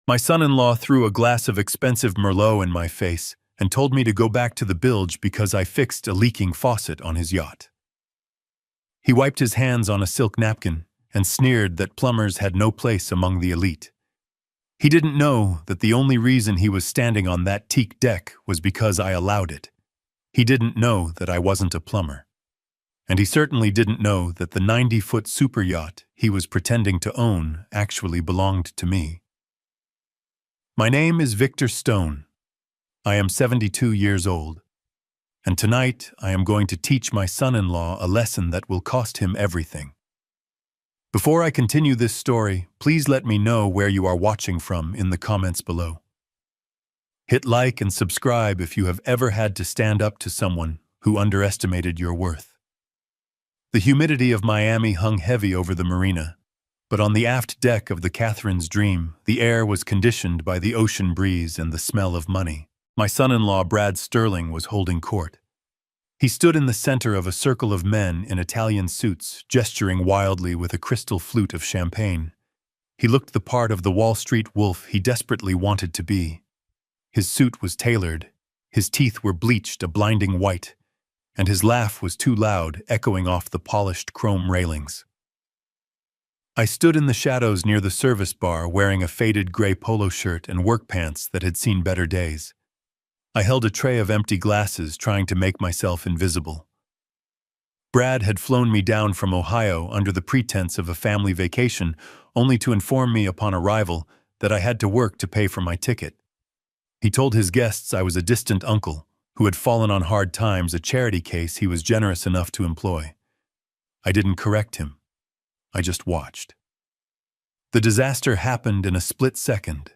My son-in-law threw a glass of expensive Merlot in my face and told me to go back to the bilge because I fixed a leaking faucet on his yacht. He wiped his hands on a silk napkin and sneered that plumbers had no place among the elite. He didn't know that the only reason he was standing on that teak deck was because I allowed it. He didn't know that I wasn't a plumber. And he certainly didn't know that the 90-foot super yacht he was pretending to own actually belonged to me. My name is Victor Stone. I am 72 years old. And tonight I am going to teach my son-in-law a lesson that will cost him everything. Before I continue this story, please let me know where you are watching from in the comments below. Hit like and subscribe if you have ever had to stand up to someone who underestimated your worth. The humidity of Miami hung heavy over the marina, but on the aft deck of the Catherine's Dream, the air was conditioned by the ocean breeze and the smell of money. My son-in-law, Brad Sterling, was holding court. He stood in the center of a circle of men in Italian suits, gesturing wildly with a crystal flute of champagne. He looked the part of the Wall Street wolf he desperately wanted to be. His suit was tailored, his teeth were bleached a blinding white, and his laugh was too loud, echoing off the polished chrome railings. I stood in the shadows near the service bar wearing a faded gray polo shirt and work pants that had seen better days. I held a tray of empty glasses, trying to make myself invisible. Brad had flown me down from Ohio under the pretense of a family vacation, only to inform me upon arrival that I had to work to pay for my ticket. He told his guests I was a distant uncle who had fallen on hard times, a charity case he was generous enough to employ. I didn't correct him. I just watched. The disaster happened in a split second.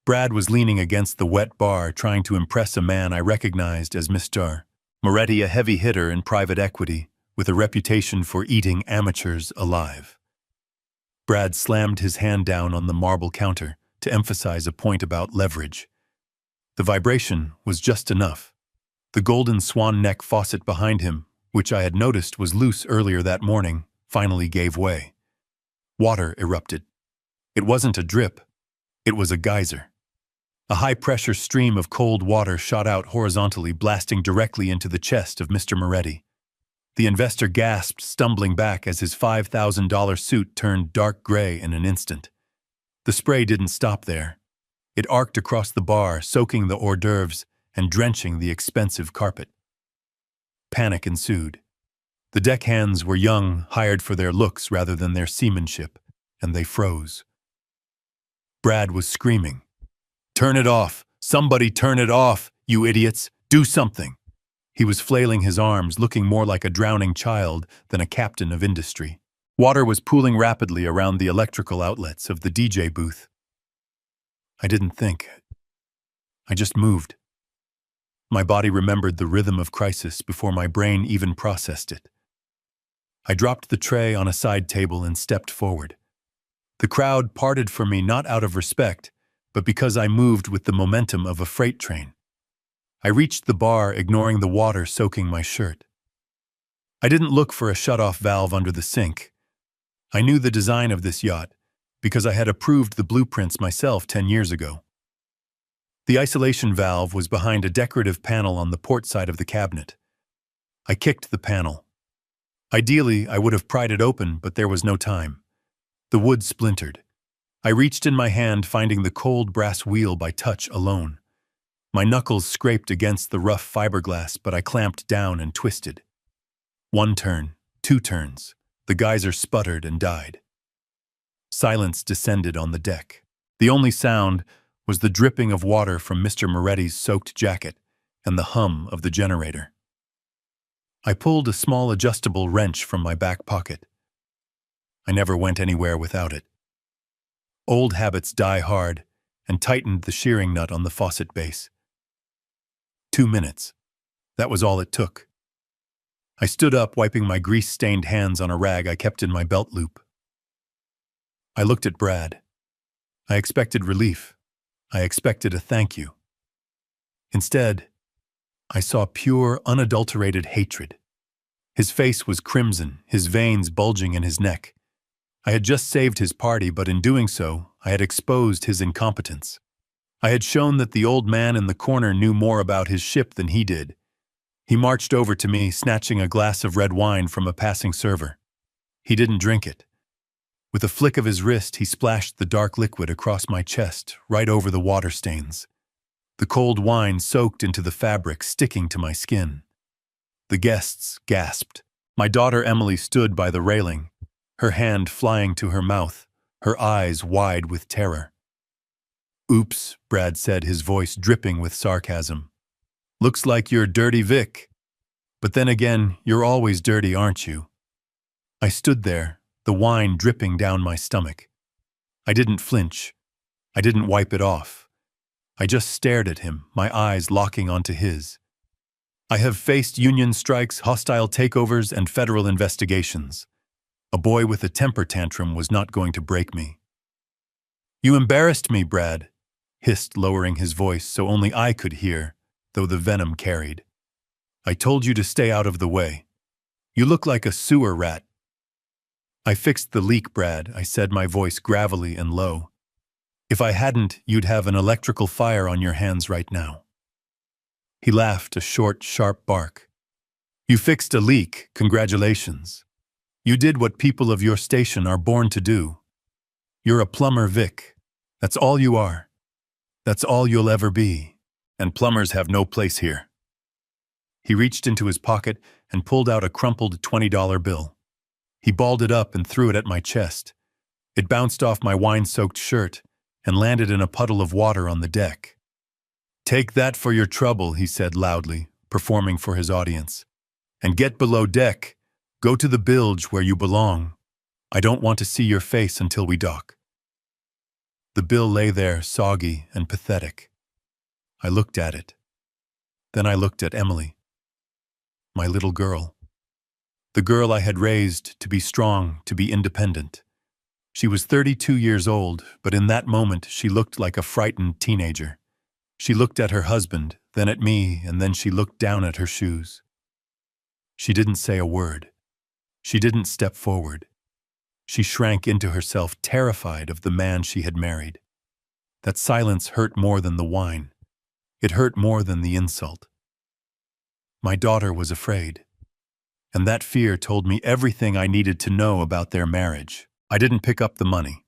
Brad was leaning against the wet bar, trying to impress a man I recognized as Mr. Moretti, a heavy hitter in private equity, with a reputation for eating amateurs alive. Brad slammed his hand down on the marble counter to emphasize a point about leverage. The vibration was just enough. The golden swan neck faucet behind him, which I had noticed was loose earlier that morning, finally gave way. Water erupted. It wasn't a drip. It was a geyser. A high-pressure stream of cold water shot out horizontally, blasting directly into the chest of Mr. Moretti. The investor gasped, stumbling back as his $5,000 suit turned dark gray in an instant. The spray didn't stop there. It arced across the bar, soaking the hors d'oeuvres and drenching the expensive carpet. Panic ensued. The deckhands were young, hired for their looks rather than their seamanship, and they froze. Brad was screaming, "Turn it off! Somebody turn it off! You idiots! Do something!" He was flailing his arms, looking more like a drowning child than a captain of industry. Water was pooling rapidly around the electrical outlets of the DJ booth. I didn't think. I just moved. My body remembered the rhythm of crisis before my brain even processed it. I dropped the tray on a side table and stepped forward. The crowd parted for me not out of respect, but because I moved with the momentum of a freight train. I reached the bar, ignoring the water soaking my shirt. I didn't look for a shut-off valve under the sink. I knew the design of this yacht because I had approved the blueprints myself 10 years ago. The isolation valve was behind a decorative panel on the port side of the cabinet. I kicked the panel. Ideally, I would have pried it open, but there was no time. The wood splintered. I reached in my hand, finding the cold brass wheel by touch alone. My knuckles scraped against the rough fiberglass, but I clamped down and twisted. 1 turn, 2 turns. The geyser sputtered and died. Silence descended on the deck. The only sound was the dripping of water from Mr. Moretti's soaked jacket and the hum of the generator. I pulled a small adjustable wrench from my back pocket. I never went anywhere without it. Old habits die hard, and tightened the shearing nut on the faucet base. 2 minutes. That was all it took. I stood up, wiping my grease-stained hands on a rag I kept in my belt loop. I looked at Brad. I expected relief. I expected a thank you. Instead, I saw pure, unadulterated hatred. His face was crimson, his veins bulging in his neck. I had just saved his party, but in doing so, I had exposed his incompetence. I had shown that the old man in the corner knew more about his ship than he did. He marched over to me, snatching a glass of red wine from a passing server. He didn't drink it. With a flick of his wrist, he splashed the dark liquid across my chest, right over the water stains. The cold wine soaked into the fabric, sticking to my skin. The guests gasped. My daughter Emily stood by the railing, her hand flying to her mouth, her eyes wide with terror. "Oops," Brad said, his voice dripping with sarcasm. "Looks like you're Dirty Vic. But then again, you're always dirty, aren't you?" I stood there, the wine dripping down my stomach. I didn't flinch. I didn't wipe it off. I just stared at him, my eyes locking onto his. I have faced union strikes, hostile takeovers, and federal investigations. A boy with a temper tantrum was not going to break me. "You embarrassed me, Brad," hissed, lowering his voice so only I could hear, though the venom carried. "I told you to stay out of the way. You look like a sewer rat." "I fixed the leak, Brad," I said, my voice gravelly and low. "If I hadn't, you'd have an electrical fire on your hands right now." He laughed, a short, sharp bark. "You fixed a leak, congratulations. You did what people of your station are born to do. You're a plumber, Vic. That's all you are. That's all you'll ever be. And plumbers have no place here." He reached into his pocket and pulled out a crumpled $20 bill. He balled it up and threw it at my chest. It bounced off my wine-soaked shirt and landed in a puddle of water on the deck. "Take that for your trouble," he said loudly, performing for his audience. "And get below deck. Go to the bilge where you belong. I don't want to see your face until we dock." The bill lay there, soggy and pathetic. I looked at it. Then I looked at Emily. My little girl. The girl I had raised to be strong, to be independent. She was 32 years old, but in that moment she looked like a frightened teenager. She looked at her husband, then at me, and then she looked down at her shoes. She didn't say a word. She didn't step forward. She shrank into herself, terrified of the man she had married. That silence hurt more than the wine. It hurt more than the insult. My daughter was afraid. And that fear told me everything I needed to know about their marriage. I didn't pick up the money.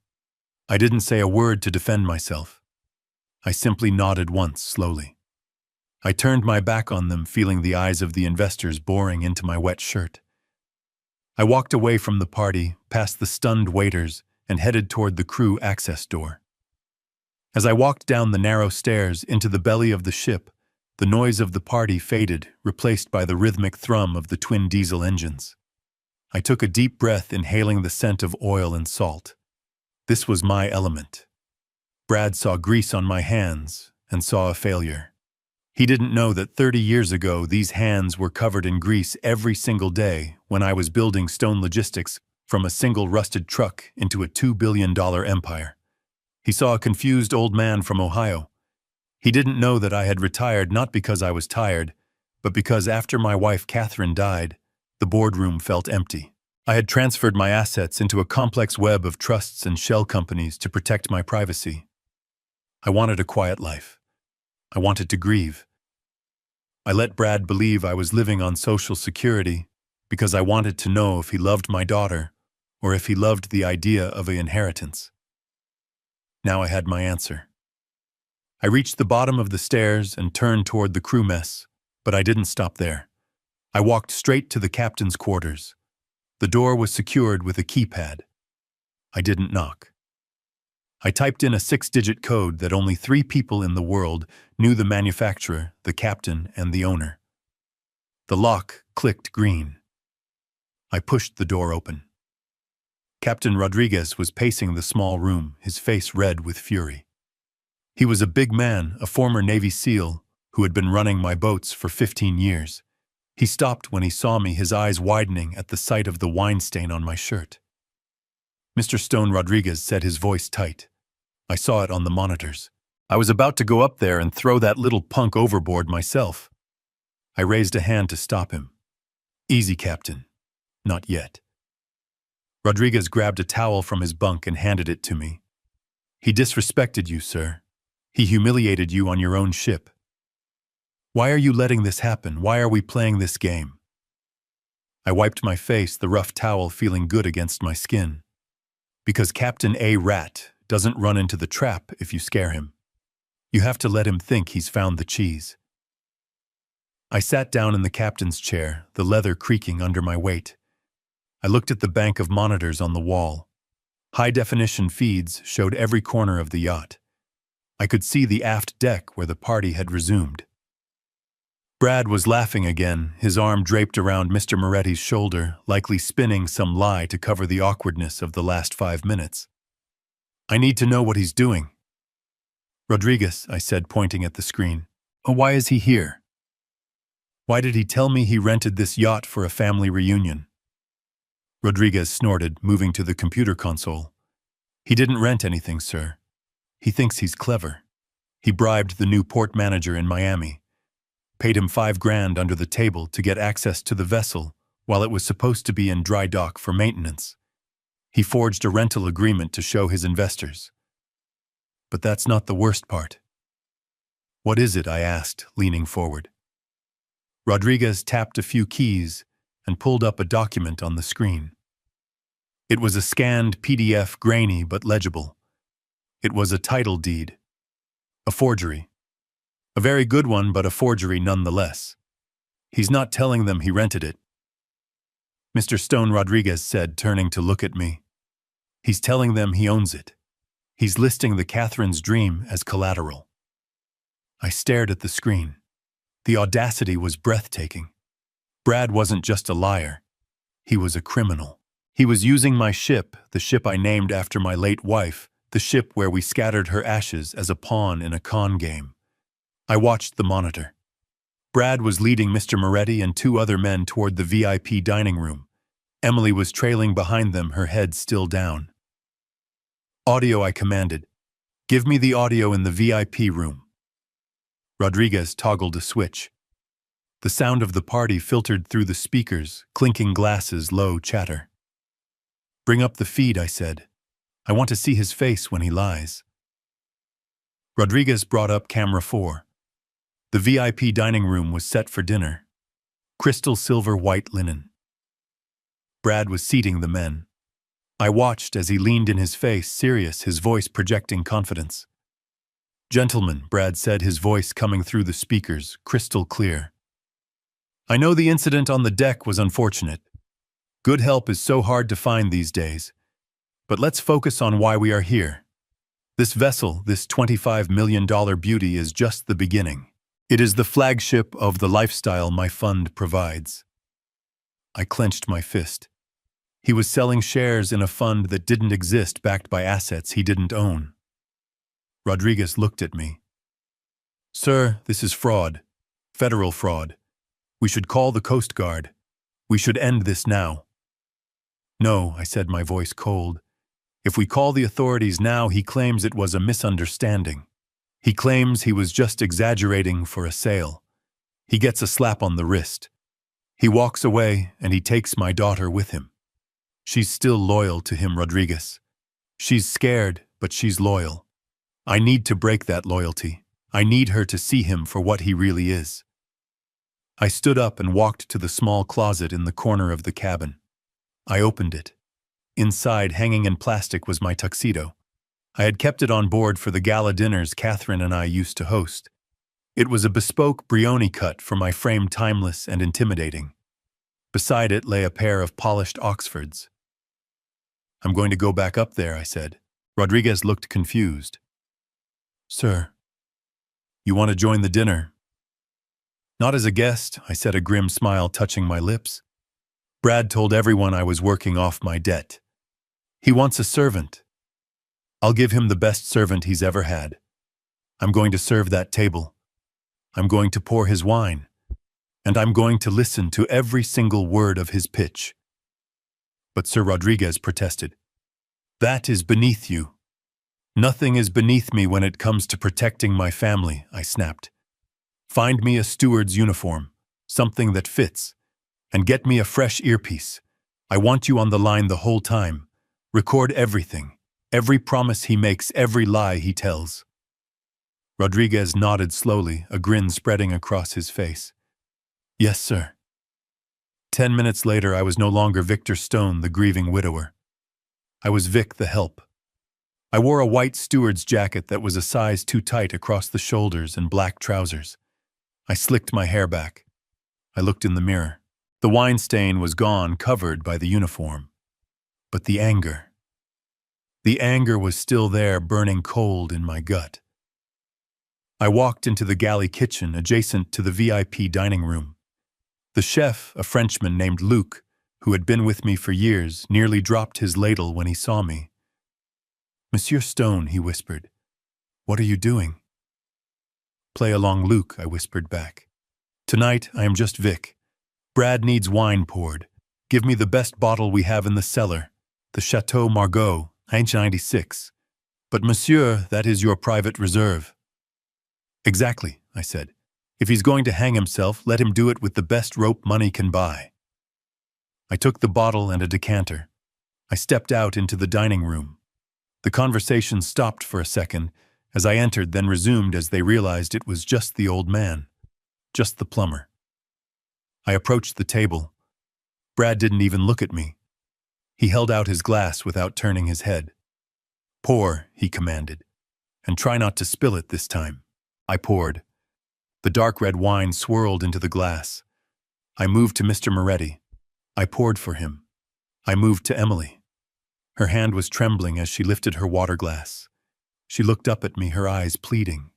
I didn't say a word to defend myself. I simply nodded once, slowly. I turned my back on them, feeling the eyes of the investors boring into my wet shirt. I walked away from the party, past the stunned waiters, and headed toward the crew access door. As I walked down the narrow stairs into the belly of the ship, the noise of the party faded, replaced by the rhythmic thrum of the twin diesel engines. I took a deep breath, inhaling the scent of oil and salt. This was my element. Brad saw grease on my hands and saw a failure. He didn't know that 30 years ago these hands were covered in grease every single day when I was building stone logistics from a single rusted truck into a $2 billion empire. He saw a confused old man from Ohio. He didn't know that I had retired not because I was tired, but because after my wife Catherine died, the boardroom felt empty. I had transferred my assets into a complex web of trusts and shell companies to protect my privacy. I wanted a quiet life. I wanted to grieve. I let Brad believe I was living on Social Security because I wanted to know if he loved my daughter or if he loved the idea of an inheritance. Now I had my answer. I reached the bottom of the stairs and turned toward the crew mess, but I didn't stop there. I walked straight to the captain's quarters. The door was secured with a keypad. I didn't knock. I typed in a 6-digit code that only 3 people in the world knew: the manufacturer, the captain, and the owner. The lock clicked green. I pushed the door open. Captain Rodriguez was pacing the small room, his face red with fury. He was a big man, a former Navy SEAL who had been running my boats for 15 years. He stopped when he saw me, his eyes widening at the sight of the wine stain on my shirt. "Mr. Stone," Rodriguez said, his voice tight. I saw it on the monitors. I was about to go up there and throw that little punk overboard myself. I raised a hand to stop him. "Easy, Captain. Not yet." Rodriguez grabbed a towel from his bunk and handed it to me. He disrespected you, sir. He humiliated you on your own ship. Why are you letting this happen? Why are we playing this game? I wiped my face, the rough towel feeling good against my skin. Because Captain A. Rat doesn't run into the trap if you scare him. You have to let him think he's found the cheese. I sat down in the captain's chair, the leather creaking under my weight. I looked at the bank of monitors on the wall. High-definition feeds showed every corner of the yacht. I could see the aft deck where the party had resumed. Brad was laughing again, his arm draped around Mr. Moretti's shoulder, likely spinning some lie to cover the awkwardness of the last 5 minutes. I need to know what he's doing. Rodriguez, I said, pointing at the screen. Oh, why is he here? Why did he tell me he rented this yacht for a family reunion? Rodriguez snorted, moving to the computer console. He didn't rent anything, sir. He thinks he's clever. He bribed the new port manager in Miami. Paid him $5,000 under the table to get access to the vessel while it was supposed to be in dry dock for maintenance. He forged a rental agreement to show his investors. But that's not the worst part. What is it? I asked, leaning forward. Rodriguez tapped a few keys and pulled up a document on the screen. It was a scanned PDF, grainy but legible. It was a title deed. A forgery. A very good one, but a forgery nonetheless. He's not telling them he rented it. Mr. Stone, Rodriguez said, turning to look at me. He's telling them he owns it. He's listing the Catherine's Dream as collateral. I stared at the screen. The audacity was breathtaking. Brad wasn't just a liar. He was a criminal. He was using my ship, the ship I named after my late wife, the ship where we scattered her ashes, as a pawn in a con game. I watched the monitor. Brad was leading Mr. Moretti and 2 other men toward the VIP dining room. Emily was trailing behind them, her head still down. Audio, I commanded. Give me the audio in the VIP room. Rodriguez toggled a switch. The sound of the party filtered through the speakers, clinking glasses, low chatter. Bring up the feed, I said. I want to see his face when he lies. Rodriguez brought up camera 4. The VIP dining room was set for dinner. Crystal silver white linen. Brad was seating the men. I watched as he leaned in his face, serious, his voice projecting confidence. Gentlemen, Brad said, his voice coming through the speakers, crystal clear. I know the incident on the deck was unfortunate. Good help is so hard to find these days. But let's focus on why we are here. This vessel, this $25 million beauty, is just the beginning. It is the flagship of the lifestyle my fund provides. I clenched my fist. He was selling shares in a fund that didn't exist, backed by assets he didn't own. Rodriguez looked at me. Sir, this is fraud. Federal fraud. We should call the Coast Guard. We should end this now. No, I said, my voice cold. If we call the authorities now, he claims it was a misunderstanding. He claims he was just exaggerating for a sale. He gets a slap on the wrist. He walks away and he takes my daughter with him. She's still loyal to him, Rodriguez. She's scared, but she's loyal. I need to break that loyalty. I need her to see him for what he really is. I stood up and walked to the small closet in the corner of the cabin. I opened it. Inside, hanging in plastic, was my tuxedo. I had kept it on board for the gala dinners Catherine and I used to host. It was a bespoke Brioni cut for my frame, timeless and intimidating. Beside it lay a pair of polished Oxfords. I'm going to go back up there, I said. Rodriguez looked confused. Sir, you want to join the dinner? Not as a guest, I said, a grim smile touching my lips. Brad told everyone I was working off my debt. He wants a servant. I'll give him the best servant he's ever had. I'm going to serve that table. I'm going to pour his wine. And I'm going to listen to every single word of his pitch. But Sir, Rodriguez protested. That is beneath you. Nothing is beneath me when it comes to protecting my family, I snapped. Find me a steward's uniform, something that fits, and get me a fresh earpiece. I want you on the line the whole time. Record everything. Every promise he makes, every lie he tells. Rodriguez nodded slowly, a grin spreading across his face. Yes, sir. 10 minutes later, I was no longer Victor Stone, the grieving widower. I was Vic, the help. I wore a white steward's jacket that was a size too tight across the shoulders and black trousers. I slicked my hair back. I looked in the mirror. The wine stain was gone, covered by the uniform. But the anger was still there, burning cold in my gut. I walked into the galley kitchen adjacent to the VIP dining room. The chef, a Frenchman named Luc, who had been with me for years, nearly dropped his ladle when he saw me. Monsieur Stone, he whispered. What are you doing? Play along, Luc, I whispered back. Tonight, I am just Vic. Brad needs wine poured. Give me the best bottle we have in the cellar, the Chateau Margaux, 1996. But monsieur, that is your private reserve. Exactly, I said. If he's going to hang himself, let him do it with the best rope money can buy. I took the bottle and a decanter. I stepped out into the dining room. The conversation stopped for a second as I entered, then resumed as they realized it was just the old man, just the plumber. I approached the table. Brad didn't even look at me. He held out his glass without turning his head. Pour, he commanded, and try not to spill it this time. I poured. The dark red wine swirled into the glass. I moved to Mr. Moretti. I poured for him. I moved to Emily. Her hand was trembling as she lifted her water glass. She looked up at me, her eyes pleading.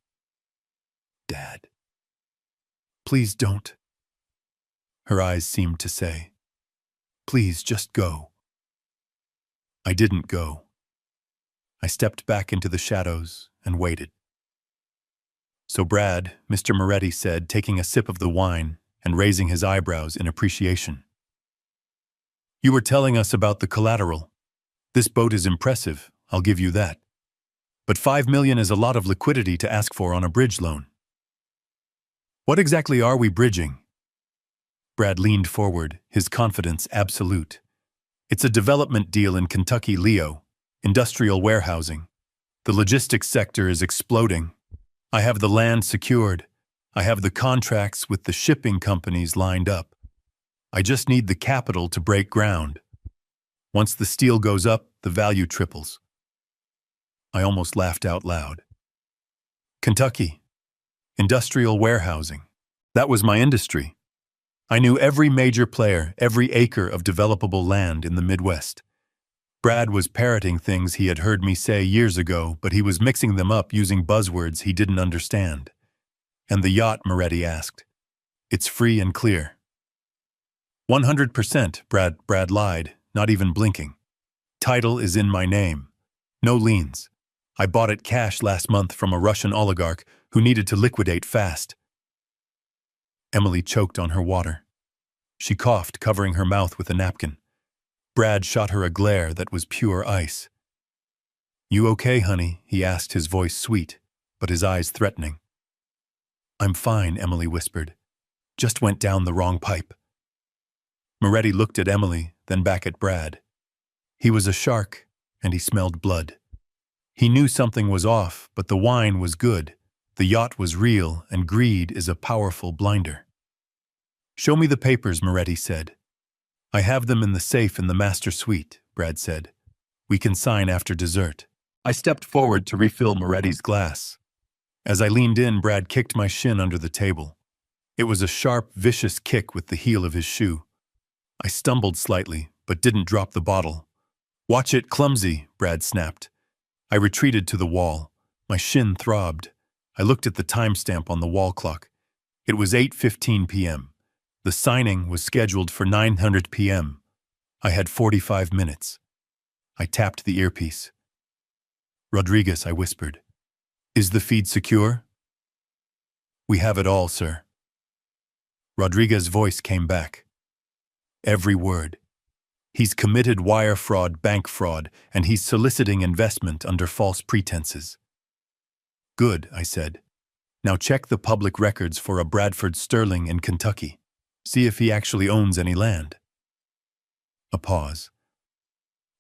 Dad, please don't. Her eyes seemed to say, please just go. I didn't go. I stepped back into the shadows and waited. So Brad, Mr. Moretti said, taking a sip of the wine and raising his eyebrows in appreciation. You were telling us about the collateral. This boat is impressive, I'll give you that. But $5 million is a lot of liquidity to ask for on a bridge loan. What exactly are we bridging? Brad leaned forward, his confidence absolute. It's a development deal in Kentucky, Leo, industrial warehousing. The logistics sector is exploding. I have the land secured. I have the contracts with the shipping companies lined up. I just need the capital to break ground. Once the steel goes up, the value triples. I almost laughed out loud. Kentucky. Industrial warehousing. That was my industry. I knew every major player, every acre of developable land in the Midwest. Brad was parroting things he had heard me say years ago, but he was mixing them up using buzzwords he didn't understand. And the yacht, Moretti asked. It's free and clear. 100%, Brad lied, not even blinking. Title is in my name. No liens. I bought it cash last month from a Russian oligarch who needed to liquidate fast. Emily choked on her water. She coughed, covering her mouth with a napkin. Brad shot her a glare that was pure ice. You okay, honey? He asked, his voice sweet, but his eyes threatening. I'm fine, Emily whispered. Just went down the wrong pipe. Moretti looked at Emily, then back at Brad. He was a shark, and he smelled blood. He knew something was off, but the wine was good, the yacht was real, and greed is a powerful blinder. Show me the papers, Moretti said. I have them in the safe in the master suite, Brad said. We can sign after dessert. I stepped forward to refill Moretti's glass. As I leaned in, Brad kicked my shin under the table. It was a sharp, vicious kick with the heel of his shoe. I stumbled slightly, but didn't drop the bottle. Watch it, clumsy, Brad snapped. I retreated to the wall. My shin throbbed. I looked at the timestamp on the wall clock. It was 8:15 p.m. The signing was scheduled for 9:00 p.m. I had 45 minutes. I tapped the earpiece. Rodriguez, I whispered. Is the feed secure? We have it all, sir. Rodriguez's voice came back. Every word. He's committed wire fraud, bank fraud, and he's soliciting investment under false pretenses. Good, I said. Now check the public records for a Bradford Sterling in Kentucky. See if he actually owns any land. A pause.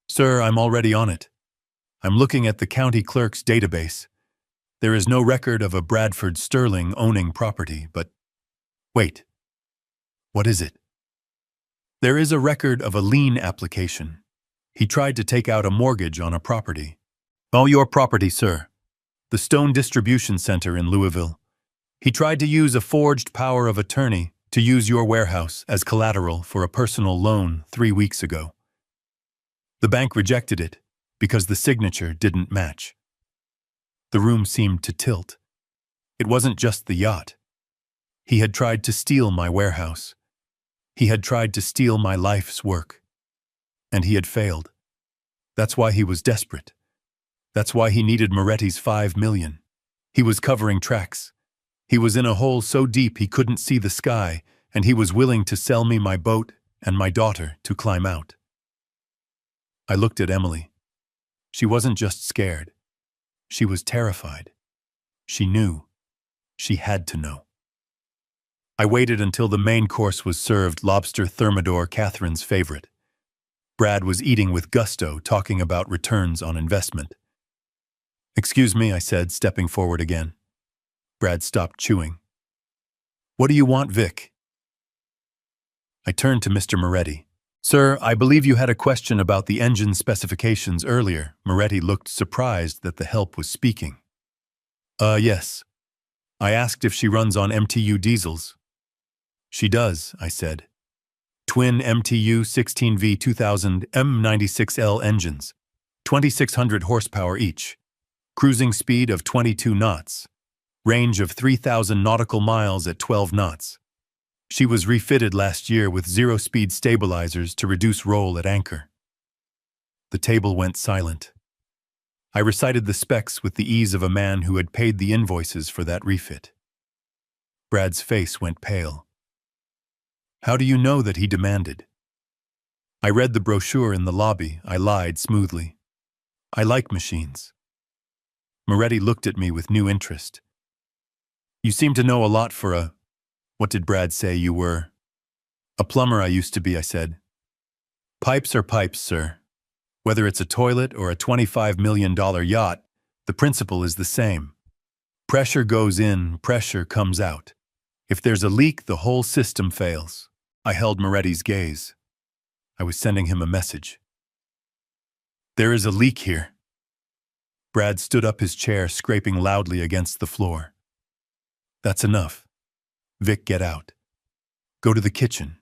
Sir, I'm already on it. I'm looking at the county clerk's database. There is no record of a Bradford Sterling owning property, but wait. What is it? There is a record of a lien application. He tried to take out a mortgage on a property. Oh, your property, sir. The Stone Distribution Center in Louisville. He tried to use a forged power of attorney to use your warehouse as collateral for a personal loan 3 weeks ago. The bank rejected it because the signature didn't match. The room seemed to tilt. It wasn't just the yacht. He had tried to steal my warehouse. He had tried to steal my life's work. And he had failed. That's why he was desperate. That's why he needed Moretti's $5 million. He was covering tracks. He was in a hole so deep he couldn't see the sky, and he was willing to sell me my boat and my daughter to climb out. I looked at Emily. She wasn't just scared. She was terrified. She knew. She had to know. I waited until the main course was served, lobster thermidor, Catherine's favorite. Brad was eating with gusto, talking about returns on investment. Excuse me, I said, stepping forward again. Brad stopped chewing. What do you want, Vic? I turned to Mr. Moretti. Sir, I believe you had a question about the engine specifications earlier. Moretti looked surprised that the help was speaking. Yes. I asked if she runs on MTU diesels. She does, I said. Twin MTU 16V 2000 M96L engines, 2,600 horsepower each, cruising speed of 22 knots, range of 3,000 nautical miles at 12 knots. She was refitted last year with zero-speed stabilizers to reduce roll at anchor. The table went silent. I recited the specs with the ease of a man who had paid the invoices for that refit. Brad's face went pale. How do you know that he demanded? I read the brochure in the lobby. I lied smoothly. I like machines. Moretti looked at me with new interest. You seem to know a lot for a... What did Brad say you were? A plumber I used to be, I said. Pipes are pipes, sir. Whether it's a toilet or a $25 million yacht, the principle is the same. Pressure goes in, pressure comes out. If there's a leak, the whole system fails. I held Moretti's gaze. I was sending him a message. There is a leak here. Brad stood up his chair, scraping loudly against the floor. That's enough. Vic, get out. Go to the kitchen.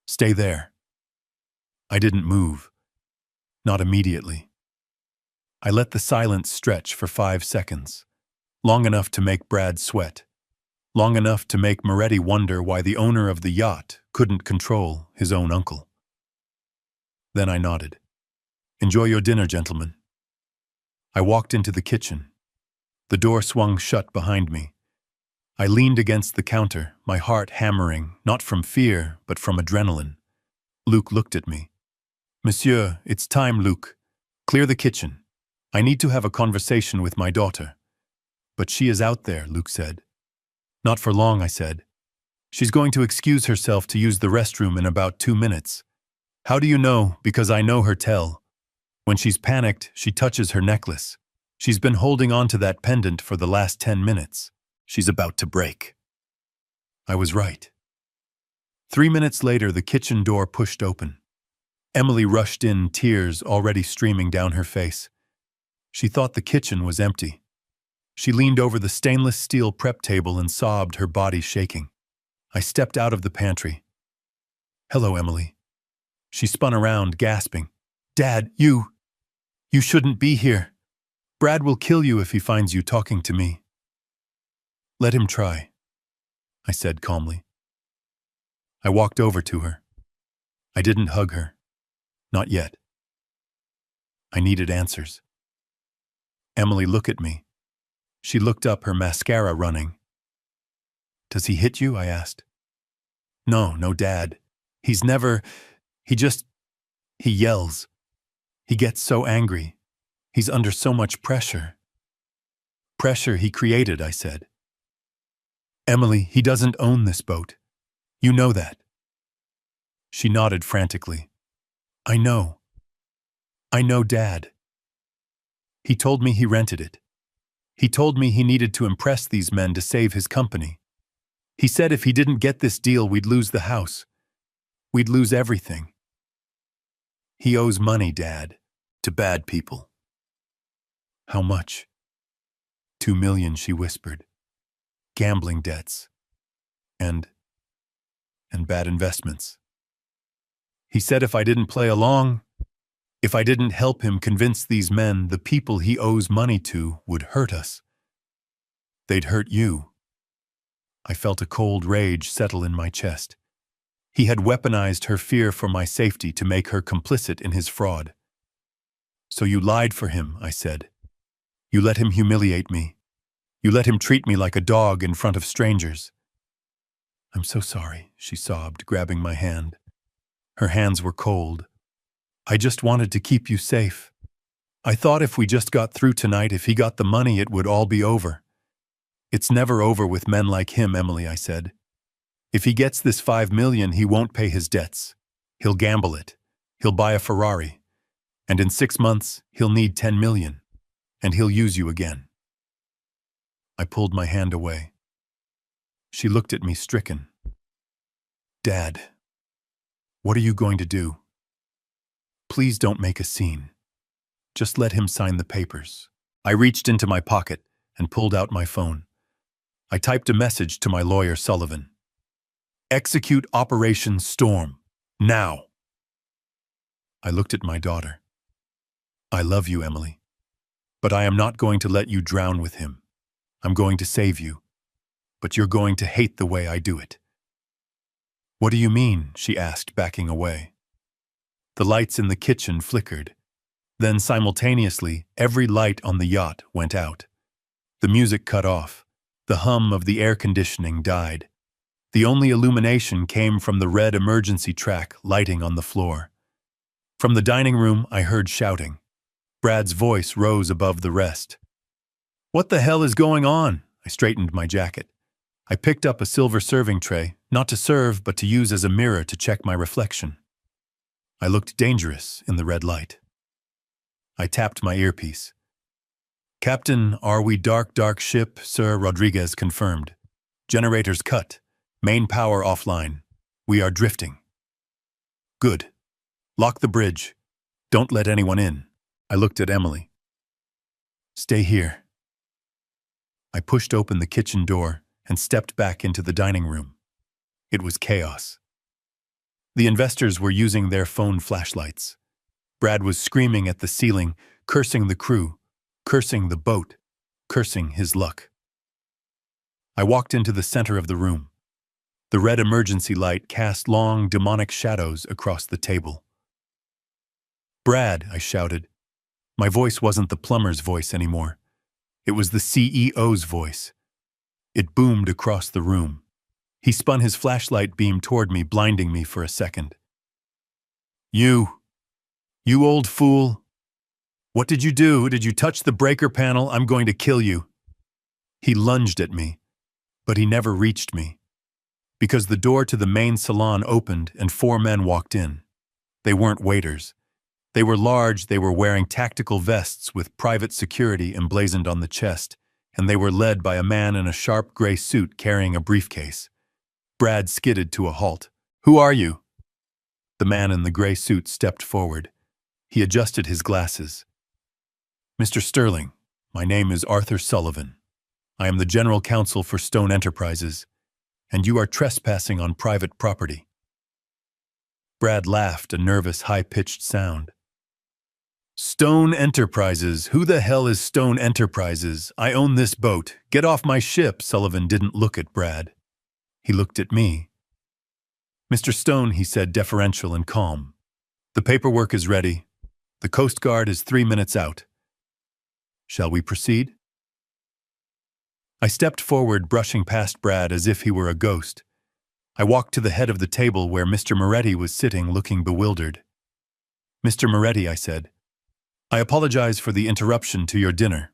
Stay there. I didn't move. Not immediately. I let the silence stretch for 5 seconds, long enough to make Brad sweat, long enough to make Moretti wonder why the owner of the yacht couldn't control his own uncle. Then I nodded. Enjoy your dinner, gentlemen. I walked into the kitchen. The door swung shut behind me. I leaned against the counter, my heart hammering, not from fear, but from adrenaline. Luc looked at me. Monsieur, it's time, Luc. Clear the kitchen. I need to have a conversation with my daughter. But she is out there, Luc said. Not for long, I said. She's going to excuse herself to use the restroom in about 2 minutes. How do you know? Because I know her tell. When she's panicked, she touches her necklace. She's been holding on to that pendant for the last 10 minutes. She's about to break. I was right. 3 minutes later, the kitchen door pushed open. Emily rushed in, tears already streaming down her face. She thought the kitchen was empty. She leaned over the stainless steel prep table and sobbed, her body shaking. I stepped out of the pantry. Hello, Emily. She spun around, gasping. Dad, you shouldn't be here. Brad will kill you if he finds you talking to me. Let him try, I said calmly. I walked over to her. I didn't hug her. Not yet. I needed answers. Emily, look at me. She looked up, her mascara running. Does he hit you? I asked. No, Dad. He yells. He gets so angry. He's under so much pressure. Pressure he created, I said. Emily, he doesn't own this boat. You know that. She nodded frantically. I know. I know, Dad. He told me he rented it. He told me he needed to impress these men to save his company. He said if he didn't get this deal, we'd lose the house. We'd lose everything. He owes money, Dad, to bad people. How much? 2 million, she whispered. Gambling debts. And bad investments. He said if I didn't play along, if I didn't help him convince these men the people he owes money to would hurt us. They'd hurt you. I felt a cold rage settle in my chest. He had weaponized her fear for my safety to make her complicit in his fraud. So you lied for him, I said. You let him humiliate me. You let him treat me like a dog in front of strangers. I'm so sorry, she sobbed, grabbing my hand. Her hands were cold. I just wanted to keep you safe. I thought if we just got through tonight, if he got the money, it would all be over. It's never over with men like him, Emily, I said. If he gets this 5 million, he won't pay his debts. He'll gamble it. He'll buy a Ferrari. And in 6 months, he'll need 10 million. And he'll use you again. I pulled my hand away. She looked at me stricken. Dad, what are you going to do? Please don't make a scene. Just let him sign the papers. I reached into my pocket and pulled out my phone. I typed a message to my lawyer, Sullivan. Execute Operation Storm, now. I looked at my daughter. I love you, Emily, but I am not going to let you drown with him. I'm going to save you, but you're going to hate the way I do it. What do you mean? She asked, backing away. The lights in the kitchen flickered. Then simultaneously, every light on the yacht went out. The music cut off. The hum of the air conditioning died. The only illumination came from the red emergency track lighting on the floor. From the dining room, I heard shouting. Brad's voice rose above the rest. What the hell is going on? I straightened my jacket. I picked up a silver serving tray, not to serve, but to use as a mirror to check my reflection. I looked dangerous in the red light. I tapped my earpiece. Captain, are we dark ship, Sir? Rodriguez confirmed. Generators cut. Main power offline. We are drifting. Good. Lock the bridge. Don't let anyone in. I looked at Emily. Stay here. I pushed open the kitchen door and stepped back into the dining room. It was chaos. The investors were using their phone flashlights. Brad was screaming at the ceiling, cursing the crew, cursing the boat, cursing his luck. I walked into the center of the room. The red emergency light cast long, demonic shadows across the table. Brad, I shouted. My voice wasn't the plumber's voice anymore. It was the CEO's voice. It boomed across the room. He spun his flashlight beam toward me, blinding me for a second. You old fool. What did you do? Did you touch the breaker panel? I'm going to kill you. He lunged at me, but he never reached me. Because the door to the main salon opened and 4 men walked in. They weren't waiters. They were large, they were wearing tactical vests with private security emblazoned on the chest, and they were led by a man in a sharp gray suit carrying a briefcase. Brad skidded to a halt. Who are you? The man in the gray suit stepped forward. He adjusted his glasses. Mr. Sterling, my name is Arthur Sullivan. I am the general counsel for Stone Enterprises, and you are trespassing on private property. Brad laughed, a nervous, high-pitched sound. Stone Enterprises? Who the hell is Stone Enterprises? I own this boat. Get off my ship. Sullivan didn't look at Brad. He looked at me. Mr. Stone, he said, deferential and calm. The paperwork is ready. The Coast Guard is 3 minutes out. Shall we proceed? I stepped forward, brushing past Brad as if he were a ghost. I walked to the head of the table where Mr. Moretti was sitting, looking bewildered. Mr. Moretti, I said, I apologize for the interruption to your dinner.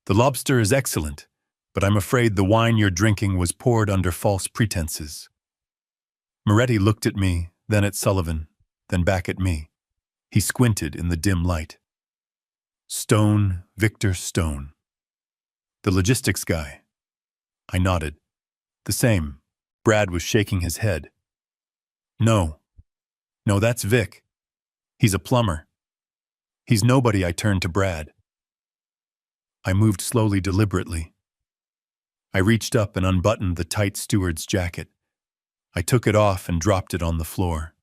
The lobster is excellent, but I'm afraid the wine you're drinking was poured under false pretenses. Moretti looked at me, then at Sullivan, then back at me. He squinted in the dim light. Stone, Victor Stone. The logistics guy. I nodded. The same. Brad was shaking his head. No, that's Vic. He's a plumber. He's nobody. I turned to Brad. I moved slowly, deliberately. I reached up and unbuttoned the tight steward's jacket. I took it off and dropped it on the floor.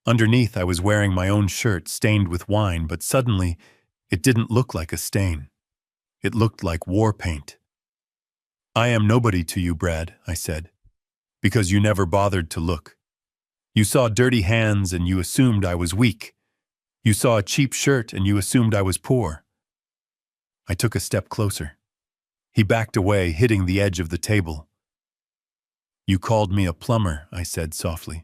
Underneath, I was wearing my own shirt, stained with wine, but suddenly, it didn't look like a stain. It looked like war paint. I am nobody to you, Brad, I said, because you never bothered to look. You saw dirty hands and you assumed I was weak. You saw a cheap shirt and you assumed I was poor. I took a step closer. He backed away, hitting the edge of the table. You called me a plumber, I said softly.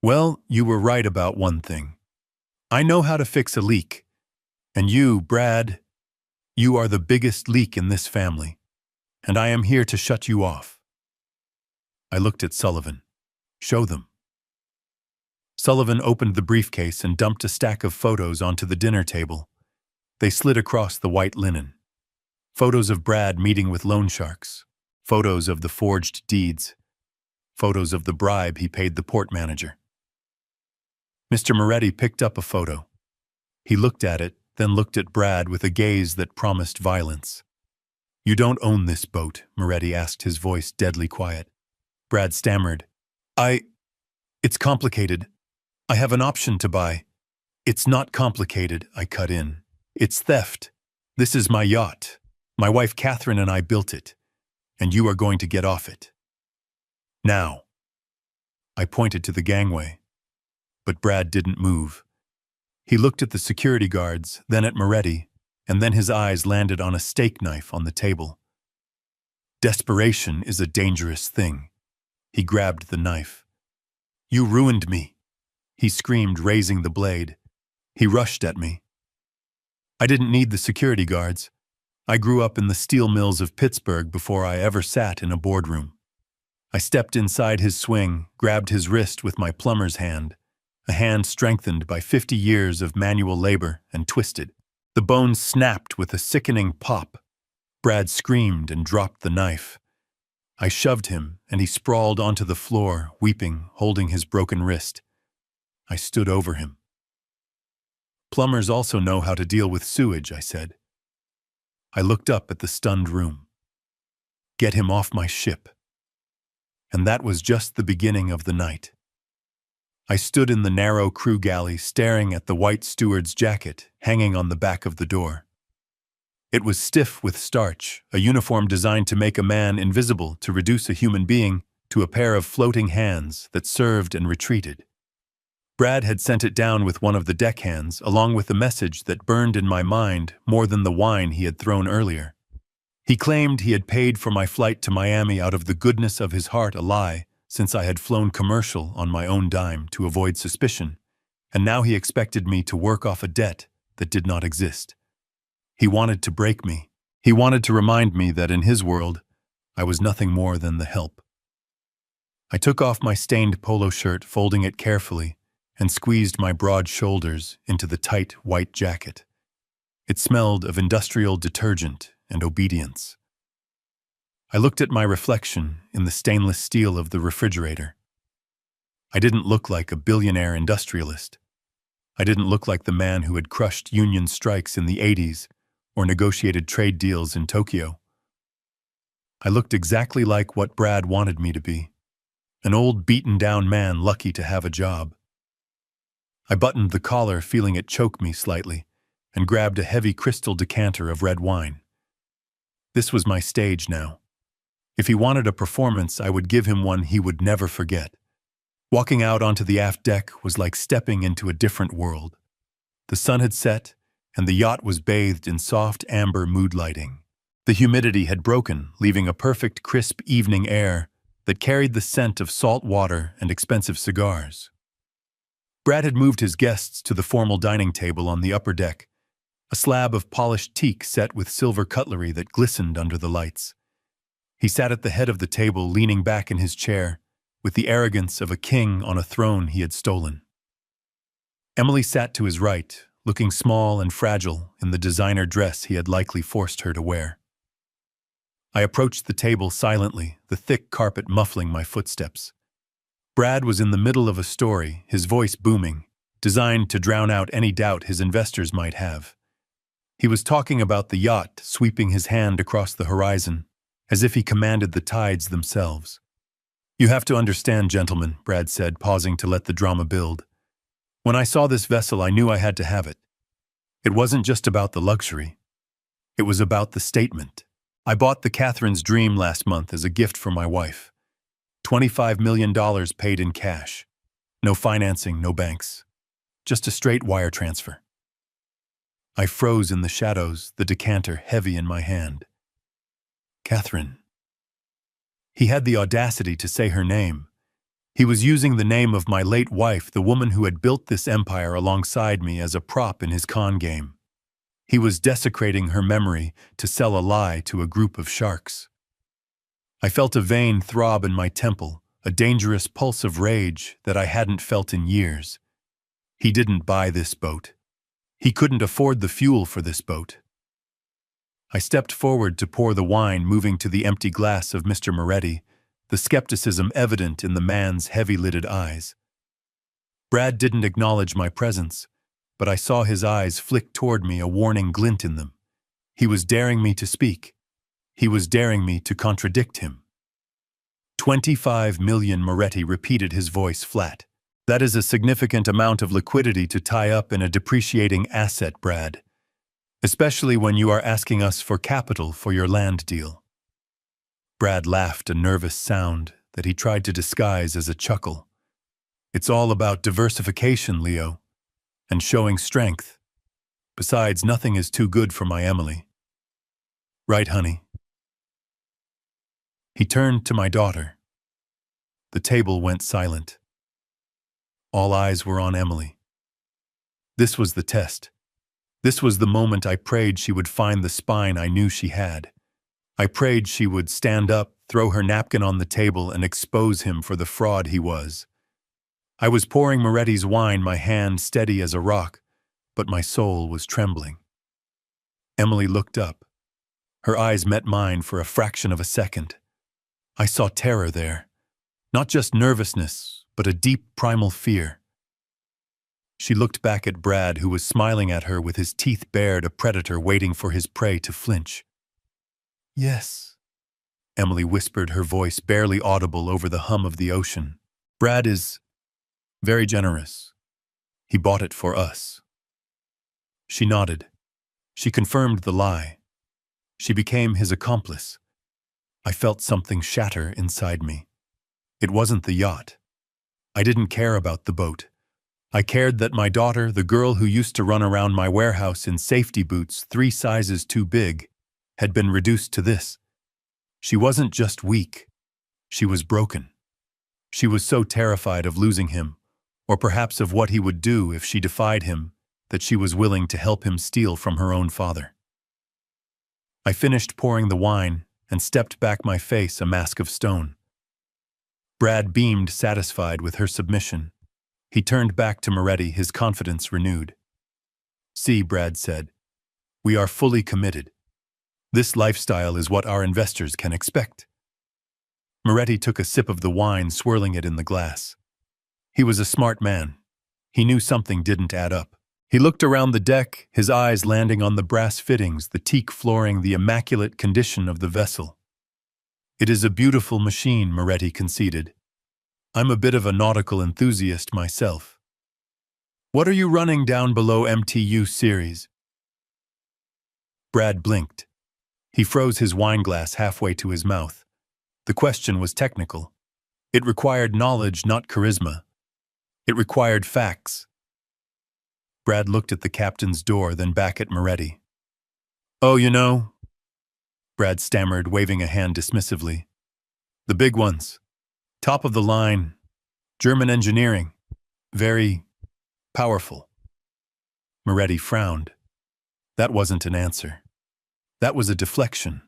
Well, you were right about one thing. I know how to fix a leak. And you, Brad, you are the biggest leak in this family. And I am here to shut you off. I looked at Sullivan. Show them. Sullivan opened the briefcase and dumped a stack of photos onto the dinner table. They slid across the white linen. Photos of Brad meeting with loan sharks. Photos of the forged deeds. Photos of the bribe he paid the port manager. Mr. Moretti picked up a photo. He looked at it, then looked at Brad with a gaze that promised violence. You don't own this boat, Moretti asked, his voice deadly quiet. Brad stammered. It's complicated. I have an option to buy. It's not complicated, I cut in. It's theft. This is my yacht. My wife Catherine and I built it. And you are going to get off it. Now. I pointed to the gangway. But Brad didn't move. He looked at the security guards, then at Moretti, and then his eyes landed on a steak knife on the table. Desperation is a dangerous thing. He grabbed the knife. You ruined me, he screamed, raising the blade. He rushed at me. I didn't need the security guards. I grew up in the steel mills of Pittsburgh before I ever sat in a boardroom. I stepped inside his swing, grabbed his wrist with my plumber's hand, a hand strengthened by 50 years of manual labor, and twisted. The bones snapped with a sickening pop. Brad screamed and dropped the knife. I shoved him, and he sprawled onto the floor, weeping, holding his broken wrist. I stood over him. Plumbers also know how to deal with sewage, I said. I looked up at the stunned room. Get him off my ship. And that was just the beginning of the night. I stood in the narrow crew galley staring at the white steward's jacket hanging on the back of the door. It was stiff with starch, a uniform designed to make a man invisible to reduce a human being to a pair of floating hands that served and retreated. Brad had sent it down with one of the deckhands, along with a message that burned in my mind more than the wine he had thrown earlier. He claimed he had paid for my flight to Miami out of the goodness of his heart, a lie, since I had flown commercial on my own dime to avoid suspicion, and now he expected me to work off a debt that did not exist. He wanted to break me. He wanted to remind me that in his world, I was nothing more than the help. I took off my stained polo shirt, folding it carefully, and squeezed my broad shoulders into the tight white jacket. It smelled of industrial detergent and obedience. I looked at my reflection in the stainless steel of the refrigerator. I didn't look like a billionaire industrialist. I didn't look like the man who had crushed union strikes in the 80s or negotiated trade deals in Tokyo. I looked exactly like what Brad wanted me to be, an old beaten-down man lucky to have a job. I buttoned the collar, feeling it choke me slightly, and grabbed a heavy crystal decanter of red wine. This was my stage now. If he wanted a performance, I would give him one he would never forget. Walking out onto the aft deck was like stepping into a different world. The sun had set, and the yacht was bathed in soft amber mood lighting. The humidity had broken, leaving a perfect crisp evening air that carried the scent of salt water and expensive cigars. Brad had moved his guests to the formal dining table on the upper deck, a slab of polished teak set with silver cutlery that glistened under the lights. He sat at the head of the table, leaning back in his chair, with the arrogance of a king on a throne he had stolen. Emily sat to his right, looking small and fragile in the designer dress he had likely forced her to wear. I approached the table silently, the thick carpet muffling my footsteps. Brad was in the middle of a story, his voice booming, designed to drown out any doubt his investors might have. He was talking about the yacht, sweeping his hand across the horizon, as if he commanded the tides themselves. "You have to understand, gentlemen," Brad said, pausing to let the drama build. "When I saw this vessel, I knew I had to have it. It wasn't just about the luxury. It was about the statement. I bought the Catherine's Dream last month as a gift for my wife. $25 million paid in cash. No financing, no banks. Just a straight wire transfer." I froze in the shadows, the decanter heavy in my hand. Catherine. He had the audacity to say her name. He was using the name of my late wife, the woman who had built this empire alongside me, as a prop in his con game. He was desecrating her memory to sell a lie to a group of sharks. I felt a vein throb in my temple, a dangerous pulse of rage that I hadn't felt in years. He didn't buy this boat. He couldn't afford the fuel for this boat. I stepped forward to pour the wine, moving to the empty glass of Mr. Moretti, the skepticism evident in the man's heavy-lidded eyes. Brad didn't acknowledge my presence, but I saw his eyes flick toward me, a warning glint in them. He was daring me to speak. He was daring me to contradict him. 25 million, Moretti repeated, his voice flat. "That is a significant amount of liquidity to tie up in a depreciating asset, Brad. Especially when you are asking us for capital for your land deal." Brad laughed, a nervous sound that he tried to disguise as a chuckle. "It's all about diversification, Leo, and showing strength. Besides, nothing is too good for my Emily." "Right, honey." He turned to my daughter. The table went silent. All eyes were on Emily. This was the test. This was the moment I prayed she would find the spine I knew she had. I prayed she would stand up, throw her napkin on the table, and expose him for the fraud he was. I was pouring Moretti's wine, my hand steady as a rock, but my soul was trembling. Emily looked up. Her eyes met mine for a fraction of a second. I saw terror there. Not just nervousness, but a deep primal fear. She looked back at Brad, who was smiling at her with his teeth bared, a predator waiting for his prey to flinch. "Yes," Emily whispered, her voice barely audible over the hum of the ocean. "Brad is very generous. He bought it for us." She nodded. She confirmed the lie. She became his accomplice. I felt something shatter inside me. It wasn't the yacht. I didn't care about the boat. I cared that my daughter, the girl who used to run around my warehouse in safety boots 3 sizes too big, had been reduced to this. She wasn't just weak. She was broken. She was so terrified of losing him, or perhaps of what he would do if she defied him, that she was willing to help him steal from her own father. I finished pouring the wine and stepped back, my face a mask of stone. Brad beamed, satisfied with her submission. He turned back to Moretti, his confidence renewed. "See," Brad said, "we are fully committed. This lifestyle is what our investors can expect." Moretti took a sip of the wine, swirling it in the glass. He was a smart man. He knew something didn't add up. He looked around the deck, his eyes landing on the brass fittings, the teak flooring, the immaculate condition of the vessel. "It is a beautiful machine," Moretti conceded. "I'm a bit of a nautical enthusiast myself." "What are you running down below MTU series?" Brad blinked. He froze his wineglass halfway to his mouth. The question was technical. It required knowledge, not charisma. It required facts. Brad looked at the captain's door, then back at Moretti. "Oh, you know," Brad stammered, waving a hand dismissively. "The big ones. Top of the line. German engineering. Very powerful." Moretti frowned. That wasn't an answer. That was a deflection.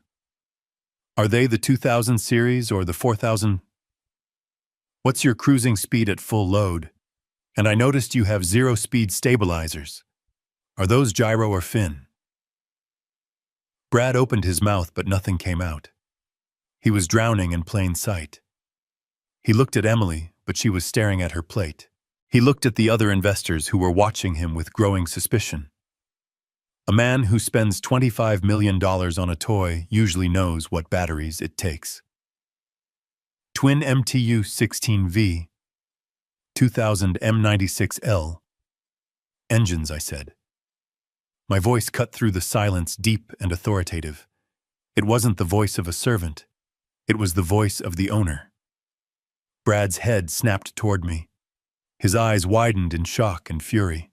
"Are they the 2000 series or the 4000? What's your cruising speed at full load?" And I noticed you have zero-speed stabilizers. Are those gyro or fin? Brad opened his mouth, but nothing came out. He was drowning in plain sight. He looked at Emily, but she was staring at her plate. He looked at the other investors who were watching him with growing suspicion. A man who spends $25 million on a toy usually knows what batteries it takes. Twin MTU 16V, 2000 M96L. Engines, I said. My voice cut through the silence, deep and authoritative. It wasn't the voice of a servant. It was the voice of the owner. Brad's head snapped toward me. His eyes widened in shock and fury.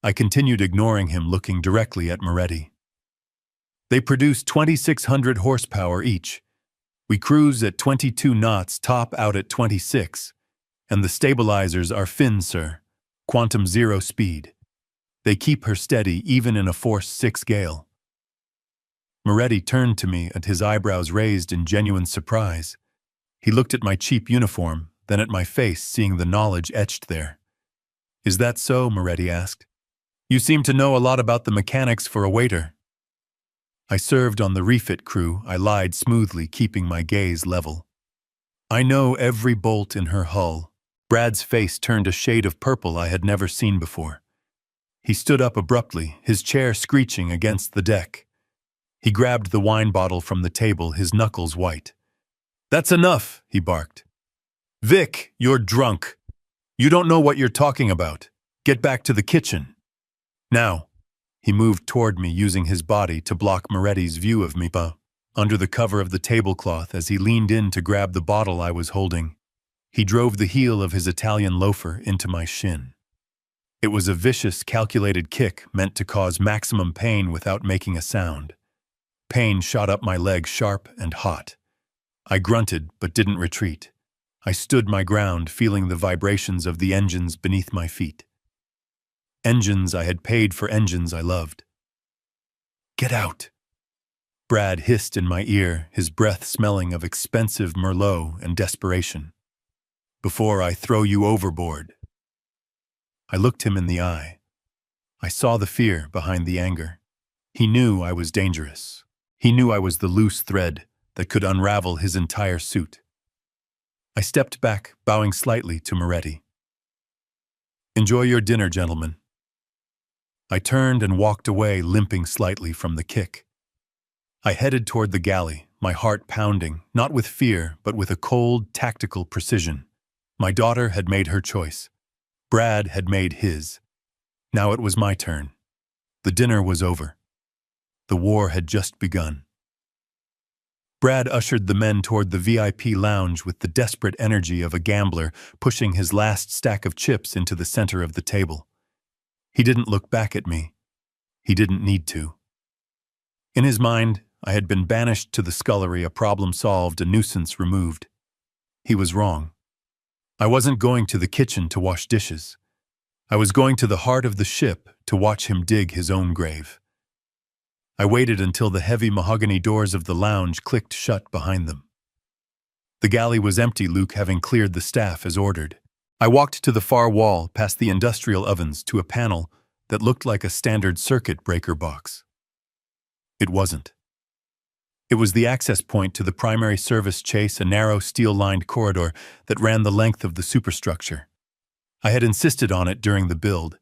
I continued ignoring him, looking directly at Moretti. They produce 2,600 horsepower each. We cruise at 22 knots, top out at 26. And the stabilizers are fin, sir. Quantum zero speed. They keep her steady even in a force 6 gale. Moretti turned to me, and his eyebrows raised in genuine surprise. He looked at my cheap uniform, then at my face, seeing the knowledge etched there. Is that so? Moretti asked. You seem to know a lot about the mechanics for a waiter. I served on the refit crew, I lied smoothly, keeping my gaze level. I know every bolt in her hull. Brad's face turned a shade of purple I had never seen before. He stood up abruptly, his chair screeching against the deck. He grabbed the wine bottle from the table, his knuckles white. That's enough, he barked. Vic, you're drunk. You don't know what you're talking about. Get back to the kitchen. Now. He moved toward me, using his body to block Moretti's view of me under the cover of the tablecloth as he leaned in to grab the bottle I was holding. He drove the heel of his Italian loafer into my shin. It was a vicious, calculated kick meant to cause maximum pain without making a sound. Pain shot up my leg, sharp and hot. I grunted but didn't retreat. I stood my ground, feeling the vibrations of the engines beneath my feet. Engines I had paid for, engines I loved. Get out! Brad hissed in my ear, his breath smelling of expensive Merlot and desperation. Before I throw you overboard. I looked him in the eye. I saw the fear behind the anger. He knew I was dangerous. He knew I was the loose thread that could unravel his entire suit. I stepped back, bowing slightly to Moretti. Enjoy your dinner, gentlemen. I turned and walked away, limping slightly from the kick. I headed toward the galley, my heart pounding, not with fear, but with a cold, tactical precision. My daughter had made her choice. Brad had made his. Now it was my turn. The dinner was over. The war had just begun. Brad ushered the men toward the VIP lounge with the desperate energy of a gambler pushing his last stack of chips into the center of the table. He didn't look back at me. He didn't need to. In his mind, I had been banished to the scullery, a problem solved, a nuisance removed. He was wrong. I wasn't going to the kitchen to wash dishes. I was going to the heart of the ship to watch him dig his own grave. I waited until the heavy mahogany doors of the lounge clicked shut behind them. The galley was empty, Luke having cleared the staff as ordered. I walked to the far wall, past the industrial ovens, to a panel that looked like a standard circuit breaker box. It wasn't. It was the access point to the primary service chase, a narrow steel-lined corridor that ran the length of the superstructure. I had insisted on it during the build.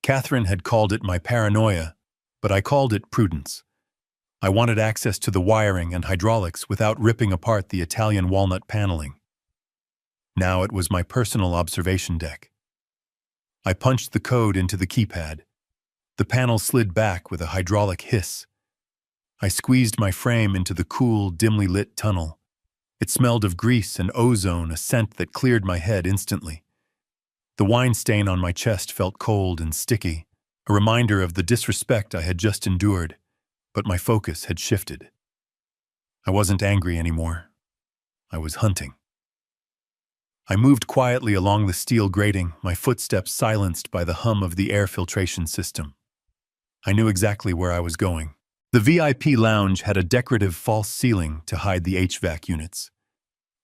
Catherine had called it my paranoia, but I called it prudence. I wanted access to the wiring and hydraulics without ripping apart the Italian walnut paneling. Now it was my personal observation deck. I punched the code into the keypad. The panel slid back with a hydraulic hiss. I squeezed my frame into the cool, dimly lit tunnel. It smelled of grease and ozone, a scent that cleared my head instantly. The wine stain on my chest felt cold and sticky, a reminder of the disrespect I had just endured, but my focus had shifted. I wasn't angry anymore. I was hunting. I moved quietly along the steel grating, my footsteps silenced by the hum of the air filtration system. I knew exactly where I was going. The VIP lounge had a decorative false ceiling to hide the HVAC units.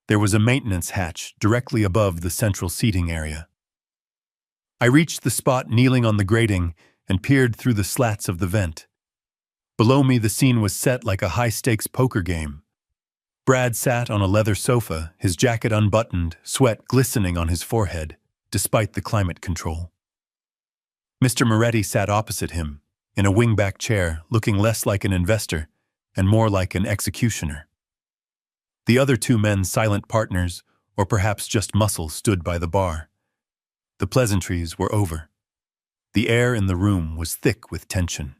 There was a maintenance hatch directly above the central seating area. I reached the spot kneeling on the grating and peered through the slats of the vent. Below me, the scene was set like a high-stakes poker game. Brad sat on a leather sofa, his jacket unbuttoned, sweat glistening on his forehead, despite the climate control. Mr. Moretti sat opposite him, in a wingback chair, looking less like an investor and more like an executioner. The other two men, silent partners, or perhaps just muscle, stood by the bar. The pleasantries were over. The air in the room was thick with tension.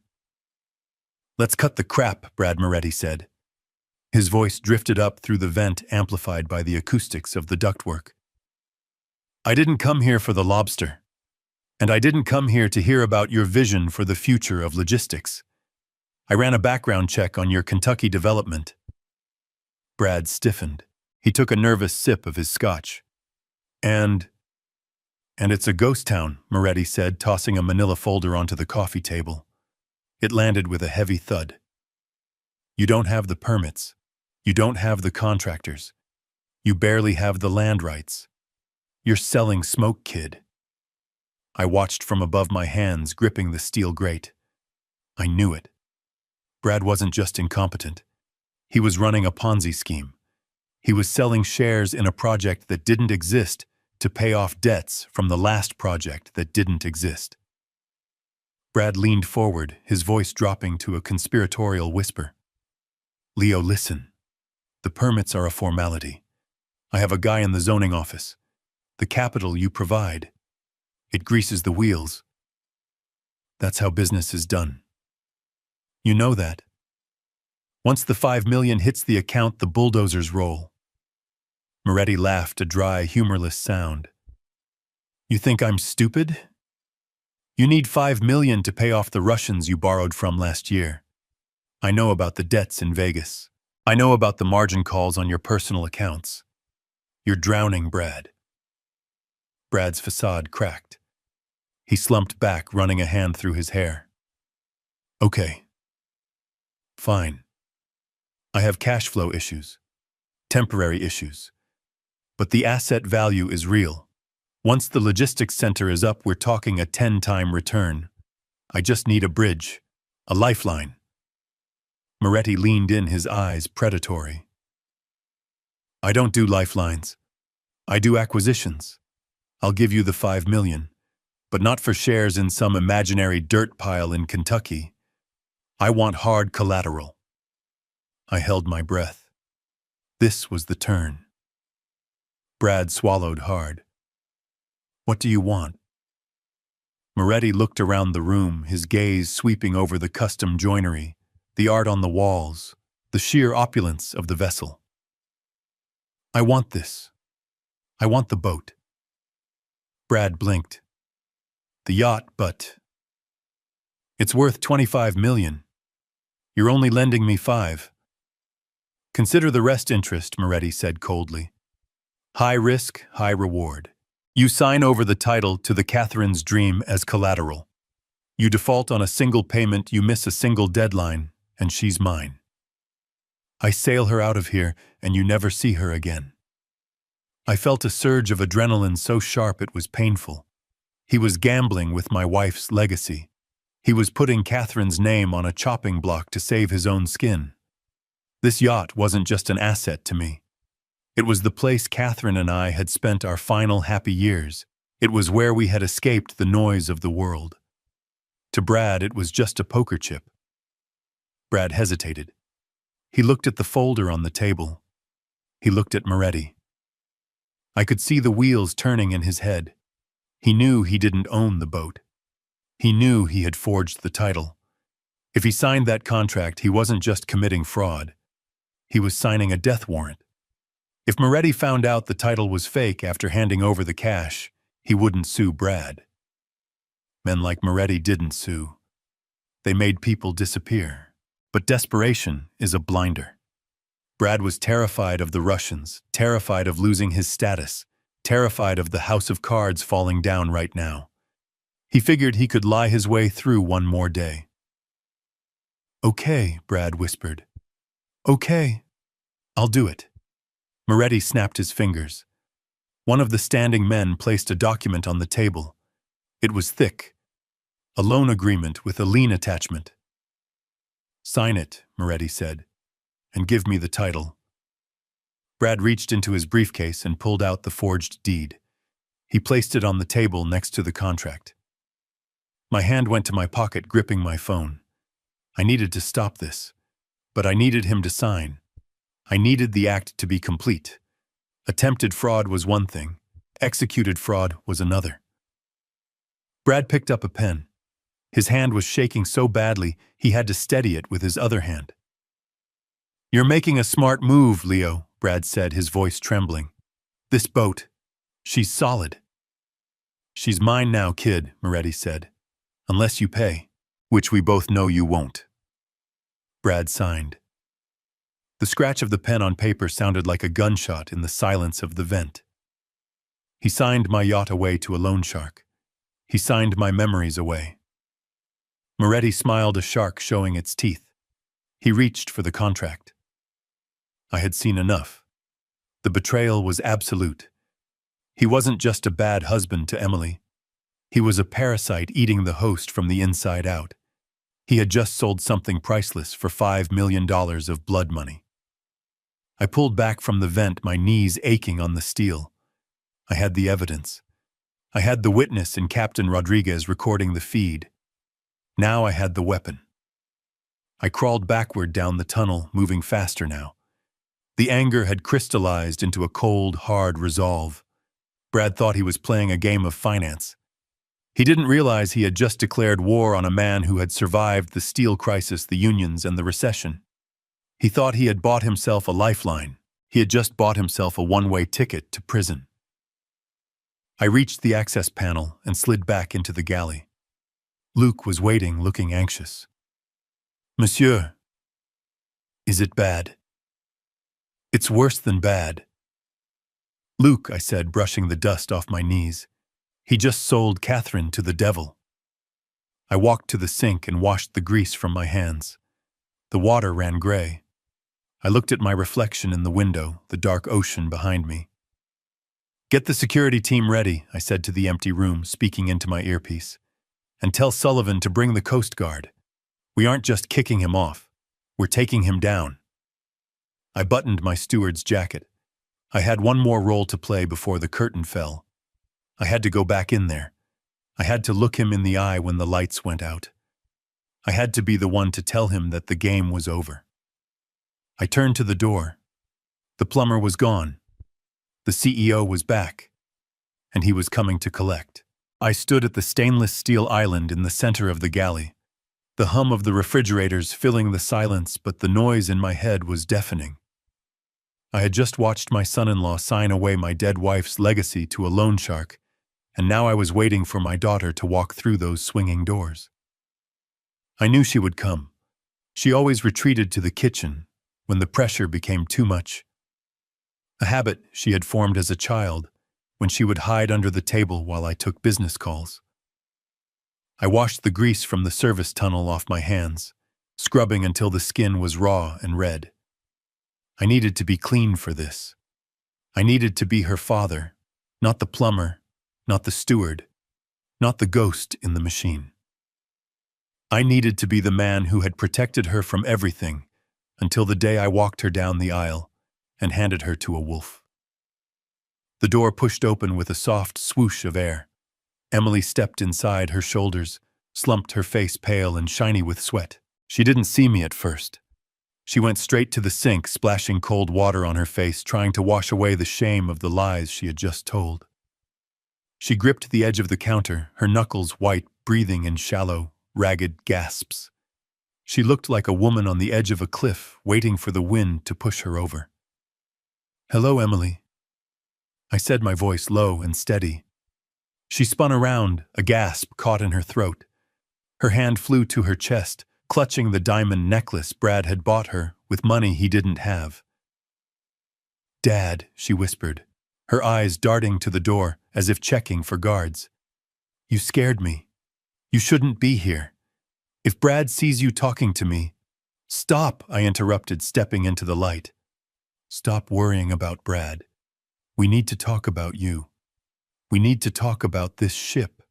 "Let's cut the crap," Brad Moretti said. His voice drifted up through the vent, amplified by the acoustics of the ductwork. "I didn't come here for the lobster. And I didn't come here to hear about your vision for the future of logistics. I ran a background check on your Kentucky development." Brad stiffened. He took a nervous sip of his scotch. And it's a ghost town," Moretti said, tossing a manila folder onto the coffee table. It landed with a heavy thud. "You don't have the permits. You don't have the contractors. You barely have the land rights. You're selling smoke, kid." I watched from above my hands, gripping the steel grate. I knew it. Brad wasn't just incompetent. He was running a Ponzi scheme. He was selling shares in a project that didn't exist to pay off debts from the last project that didn't exist. Brad leaned forward, his voice dropping to a conspiratorial whisper. "Leo, listen. The permits are a formality. I have a guy in the zoning office. The capital you provide. It greases the wheels. That's how business is done. You know that. Once the $5 million hits the account, the bulldozers roll." Moretti laughed, a dry, humorless sound. "You think I'm stupid? You need $5 million to pay off the Russians you borrowed from last year. I know about the debts in Vegas. I know about the margin calls on your personal accounts. You're drowning, Brad." Brad's facade cracked. He slumped back, running a hand through his hair. "Okay. Fine. I have cash flow issues. Temporary issues. But the asset value is real. Once the logistics center is up, we're talking a 10-time return. I just need a bridge. A lifeline." Moretti leaned in, his eyes predatory. "I don't do lifelines. I do acquisitions. I'll give you the $5 million, but not for shares in some imaginary dirt pile in Kentucky. I want hard collateral." I held my breath. This was the turn. Brad swallowed hard. "What do you want?" Moretti looked around the room, his gaze sweeping over the custom joinery, the art on the walls, the sheer opulence of the vessel. "I want this. I want the boat." Brad blinked. "The yacht, but it's worth $25 million. You're only lending me $5 million. Consider the rest interest," Moretti said coldly. "High risk, high reward. You sign over the title to the Catherine's dream as collateral. You default on a single payment, you miss a single deadline, and she's mine. I sail her out of here, and you never see her again." I felt a surge of adrenaline so sharp it was painful. He was gambling with my wife's legacy. He was putting Catherine's name on a chopping block to save his own skin. This yacht wasn't just an asset to me. It was the place Catherine and I had spent our final happy years. It was where we had escaped the noise of the world. To Brad, it was just a poker chip. Brad hesitated. He looked at the folder on the table. He looked at Moretti. I could see the wheels turning in his head. He knew he didn't own the boat. He knew he had forged the title. If he signed that contract, he wasn't just committing fraud. He was signing a death warrant. If Moretti found out the title was fake after handing over the cash, he wouldn't sue Brad. Men like Moretti didn't sue. They made people disappear. But desperation is a blinder. Brad was terrified of the Russians, terrified of losing his status, terrified of the house of cards falling down right now. He figured he could lie his way through one more day. "Okay," Brad whispered. "Okay. I'll do it." Moretti snapped his fingers. One of the standing men placed a document on the table. It was thick, a loan agreement with a lien attachment. "Sign it," Moretti said, "and give me the title." Brad reached into his briefcase and pulled out the forged deed. He placed it on the table next to the contract. My hand went to my pocket, gripping my phone. I needed to stop this, but I needed him to sign. I needed the act to be complete. Attempted fraud was one thing, executed fraud was another. Brad picked up a pen. His hand was shaking so badly he had to steady it with his other hand. "You're making a smart move, Leo," Brad said, his voice trembling. "This boat, she's solid." "She's mine now, kid," Moretti said. "Unless you pay, which we both know you won't." Brad signed. The scratch of the pen on paper sounded like a gunshot in the silence of the vent. He signed my yacht away to a loan shark. He signed my memories away. Moretti smiled, a shark showing its teeth. He reached for the contract. I had seen enough. The betrayal was absolute. He wasn't just a bad husband to Emily. He was a parasite eating the host from the inside out. He had just sold something priceless for $5 million of blood money. I pulled back from the vent, my knees aching on the steel. I had the evidence. I had the witness in Captain Rodriguez recording the feed. Now I had the weapon. I crawled backward down the tunnel, moving faster now. The anger had crystallized into a cold, hard resolve. Brad thought he was playing a game of finance. He didn't realize he had just declared war on a man who had survived the steel crisis, the unions, and the recession. He thought he had bought himself a lifeline. He had just bought himself a one-way ticket to prison. I reached the access panel and slid back into the galley. Luke was waiting, looking anxious. "Monsieur, is it bad?" "It's worse than bad." "Luke," I said, brushing the dust off my knees. "He just sold Catherine to the devil." I walked to the sink and washed the grease from my hands. The water ran gray. I looked at my reflection in the window, the dark ocean behind me. "Get the security team ready," I said to the empty room, speaking into my earpiece. "And tell Sullivan to bring the Coast Guard. We aren't just kicking him off. We're taking him down." I buttoned my steward's jacket. I had one more role to play before the curtain fell. I had to go back in there. I had to look him in the eye when the lights went out. I had to be the one to tell him that the game was over. I turned to the door. The plumber was gone. The CEO was back. And he was coming to collect. I stood at the stainless steel island in the center of the galley. The hum of the refrigerators filling the silence, but the noise in my head was deafening. I had just watched my son-in-law sign away my dead wife's legacy to a loan shark, and now I was waiting for my daughter to walk through those swinging doors. I knew she would come. She always retreated to the kitchen when the pressure became too much. A habit she had formed as a child, when she would hide under the table while I took business calls. I washed the grease from the service tunnel off my hands, scrubbing until the skin was raw and red. I needed to be clean for this. I needed to be her father, not the plumber, not the steward, not the ghost in the machine. I needed to be the man who had protected her from everything until the day I walked her down the aisle and handed her to a wolf. The door pushed open with a soft swoosh of air. Emily stepped inside, her shoulders slumped, her face pale and shiny with sweat. She didn't see me at first. She went straight to the sink, splashing cold water on her face, trying to wash away the shame of the lies she had just told. She gripped the edge of the counter, her knuckles white, breathing in shallow, ragged gasps. She looked like a woman on the edge of a cliff, waiting for the wind to push her over. "Hello, Emily," I said, my voice low and steady. She spun around, a gasp caught in her throat. Her hand flew to her chest, clutching the diamond necklace Brad had bought her with money he didn't have. "Dad," she whispered, her eyes darting to the door as if checking for guards. "You scared me. You shouldn't be here. If Brad sees you talking to me—" "Stop," I interrupted, stepping into the light. "Stop worrying about Brad. We need to talk about you. We need to talk about this ship."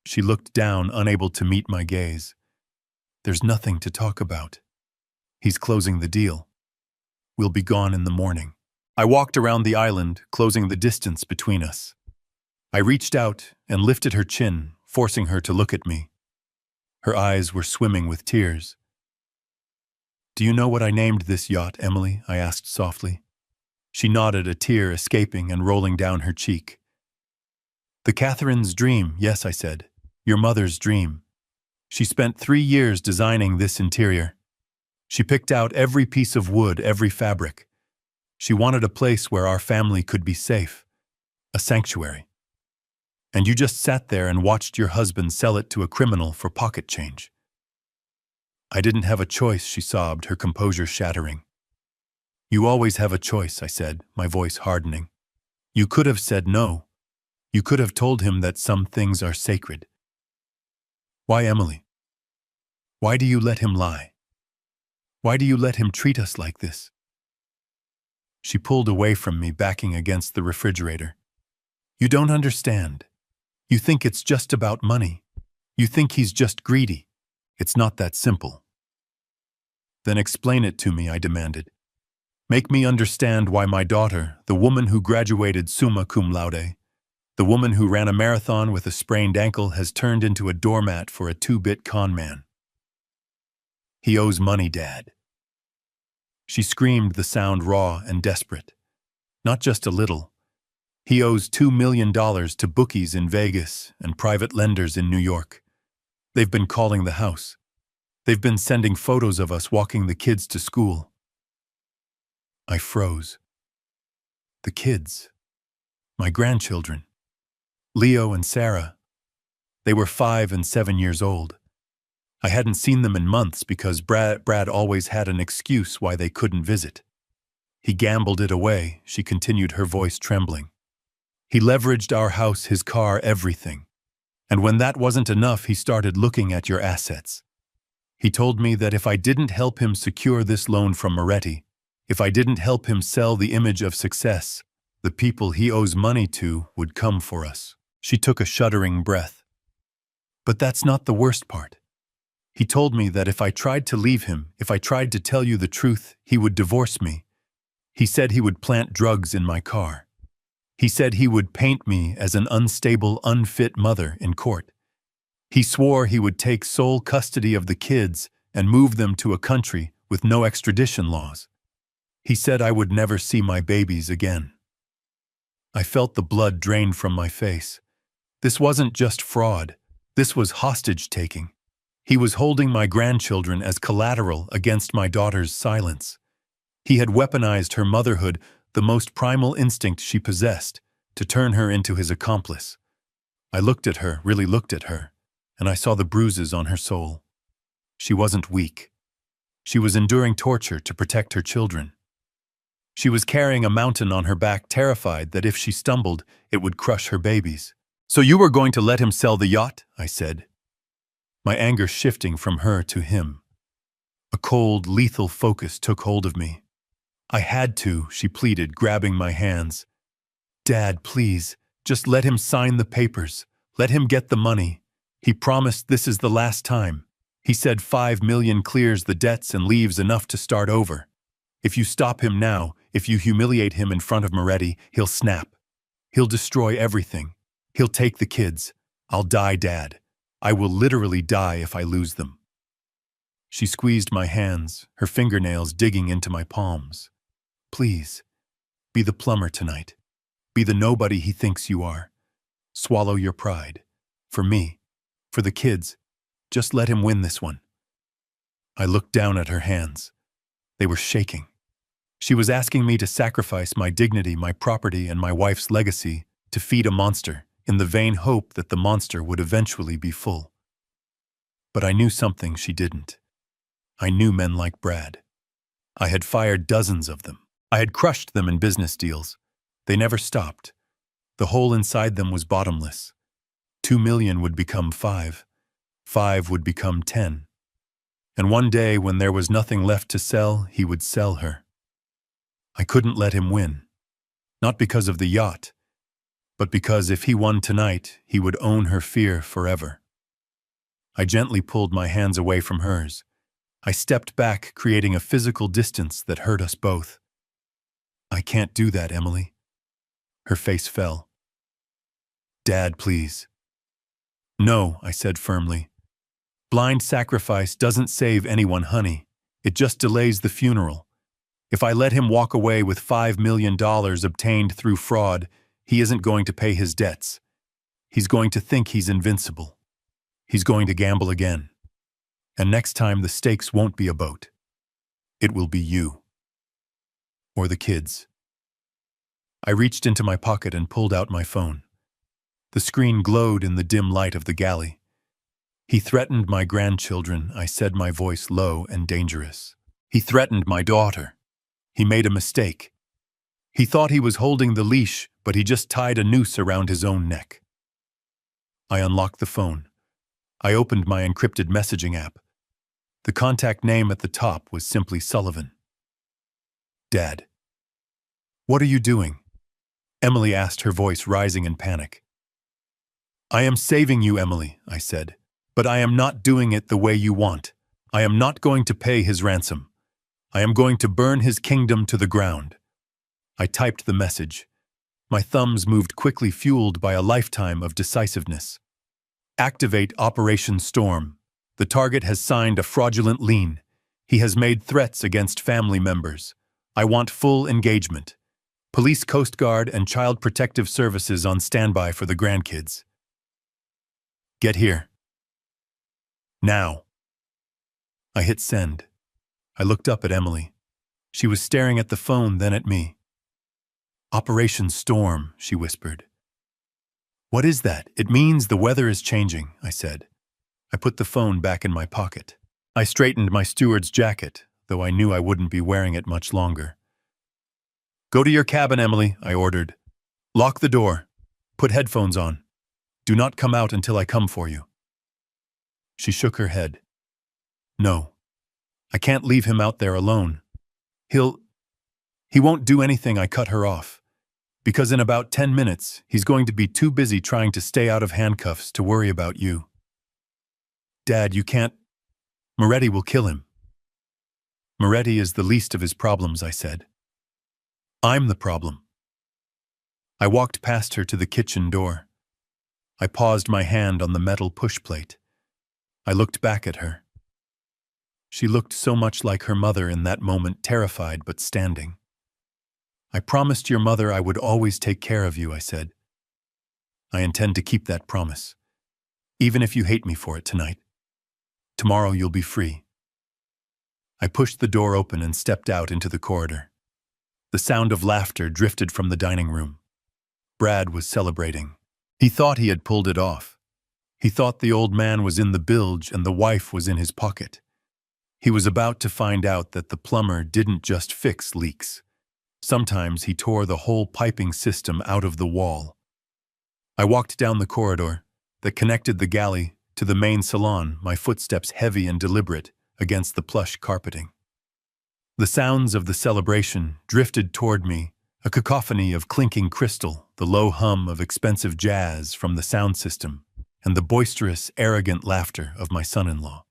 She looked down, unable to meet my gaze. There's nothing to talk about. He's closing the deal. We'll be gone in the morning. I walked around the island, closing the distance between us. I reached out and lifted her chin, forcing her to look at me. Her eyes were swimming with tears. Do you know what I named this yacht, Emily? I asked softly. She nodded, a tear escaping and rolling down her cheek. The Catherine's dream, yes, I said. Your mother's dream. She spent 3 years designing this interior. She picked out every piece of wood, every fabric. She wanted a place where our family could be safe. A sanctuary. And you just sat there and watched your husband sell it to a criminal for pocket change. I didn't have a choice, she sobbed, her composure shattering. You always have a choice, I said, my voice hardening. You could have said no. You could have told him that some things are sacred. Why, Emily? Why do you let him lie? Why do you let him treat us like this? She pulled away from me, backing against the refrigerator. You don't understand. You think it's just about money. You think he's just greedy. It's not that simple. Then explain it to me, I demanded. Make me understand why my daughter, the woman who graduated summa cum laude, the woman who ran a marathon with a sprained ankle, has turned into a doormat for a 2-bit con man. He owes money, Dad. She screamed, the sound raw and desperate. Not just a little. He owes $2 million to bookies in Vegas and private lenders in New York. They've been calling the house. They've been sending photos of us walking the kids to school. I froze. The kids. My grandchildren. Leo and Sarah. They were 5 and 7 years old. I hadn't seen them in months because Brad always had an excuse why they couldn't visit. He gambled it away, she continued, her voice trembling. He leveraged our house, his car, everything. And when that wasn't enough, he started looking at your assets. He told me that if I didn't help him secure this loan from Moretti, if I didn't help him sell the image of success, the people he owes money to would come for us. She took a shuddering breath. But that's not the worst part. He told me that if I tried to leave him, if I tried to tell you the truth, he would divorce me. He said he would plant drugs in my car. He said he would paint me as an unstable, unfit mother in court. He swore he would take sole custody of the kids and move them to a country with no extradition laws. He said I would never see my babies again. I felt the blood drain from my face. This wasn't just fraud. This was hostage-taking. He was holding my grandchildren as collateral against my daughter's silence. He had weaponized her motherhood, the most primal instinct she possessed, to turn her into his accomplice. I looked at her, really looked at her, and I saw the bruises on her soul. She wasn't weak. She was enduring torture to protect her children. She was carrying a mountain on her back, terrified that if she stumbled, it would crush her babies. So you were going to let him sell the yacht? I said. My anger shifting from her to him. A cold, lethal focus took hold of me. I had to, she pleaded, grabbing my hands. Dad, please, just let him sign the papers. Let him get the money. He promised this is the last time. He said 5 million clears the debts and leaves enough to start over. If you stop him now, if you humiliate him in front of Moretti, he'll snap. He'll destroy everything. He'll take the kids. I'll die, Dad. I will literally die if I lose them. She squeezed my hands, her fingernails digging into my palms. Please, be the plumber tonight. Be the nobody he thinks you are. Swallow your pride. For me, for the kids, just let him win this one. I looked down at her hands. They were shaking. She was asking me to sacrifice my dignity, my property, and my wife's legacy to feed a monster, in the vain hope that the monster would eventually be full. But I knew something she didn't. I knew men like Brad. I had fired dozens of them. I had crushed them in business deals. They never stopped. The hole inside them was bottomless. 2 million would become 5. 5 would become 10. And one day, when there was nothing left to sell, he would sell her. I couldn't let him win. Not because of the yacht. but because if he won tonight, he would own her fear forever. I gently pulled my hands away from hers. I stepped back, creating a physical distance that hurt us both. I can't do that, Emily. Her face fell. Dad, please. No, I said firmly. Blind sacrifice doesn't save anyone, honey. It just delays the funeral. If I let him walk away with $5 million obtained through fraud, he isn't going to pay his debts. He's going to think he's invincible. He's going to gamble again. And next time the stakes won't be a boat. It will be you. Or the kids. I reached into my pocket and pulled out my phone. The screen glowed in the dim light of the galley. He threatened my grandchildren, I said, my voice low and dangerous. He threatened my daughter. He made a mistake. He thought he was holding the leash, but he just tied a noose around his own neck. I unlocked the phone. I opened my encrypted messaging app. The contact name at the top was simply Sullivan. Dad. What are you doing? Emily asked, her voice rising in panic. I am saving you, Emily, I said, but I am not doing it the way you want. I am not going to pay his ransom. I am going to burn his kingdom to the ground. I typed the message. My thumbs moved quickly, fueled by a lifetime of decisiveness. Activate Operation Storm. The target has signed a fraudulent lien. He has made threats against family members. I want full engagement. Police, Coast Guard, and Child Protective Services on standby for the grandkids. Get here. Now. I hit send. I looked up at Emily. She was staring at the phone, then at me. Operation Storm, she whispered. What is that? It means the weather is changing, I said. I put the phone back in my pocket. I straightened my steward's jacket, though I knew I wouldn't be wearing it much longer. Go to your cabin, Emily, I ordered. Lock the door. Put headphones on. Do not come out until I come for you. She shook her head. No. I can't leave him out there alone. He won't do anything. I cut her off. Because in about 10 minutes, he's going to be too busy trying to stay out of handcuffs to worry about you. Dad, you can't. Moretti will kill him. Moretti is the least of his problems, I said. I'm the problem. I walked past her to the kitchen door. I paused my hand on the metal push plate. I looked back at her. She looked so much like her mother in that moment, terrified but standing. I promised your mother I would always take care of you, I said. I intend to keep that promise, even if you hate me for it tonight. Tomorrow you'll be free. I pushed the door open and stepped out into the corridor. The sound of laughter drifted from the dining room. Brad was celebrating. He thought he had pulled it off. He thought the old man was in the bilge and the wife was in his pocket. He was about to find out that the plumber didn't just fix leaks. Sometimes he tore the whole piping system out of the wall. I walked down the corridor that connected the galley to the main salon, my footsteps heavy and deliberate against the plush carpeting. The sounds of the celebration drifted toward me, a cacophony of clinking crystal, the low hum of expensive jazz from the sound system, and the boisterous, arrogant laughter of my son-in-law.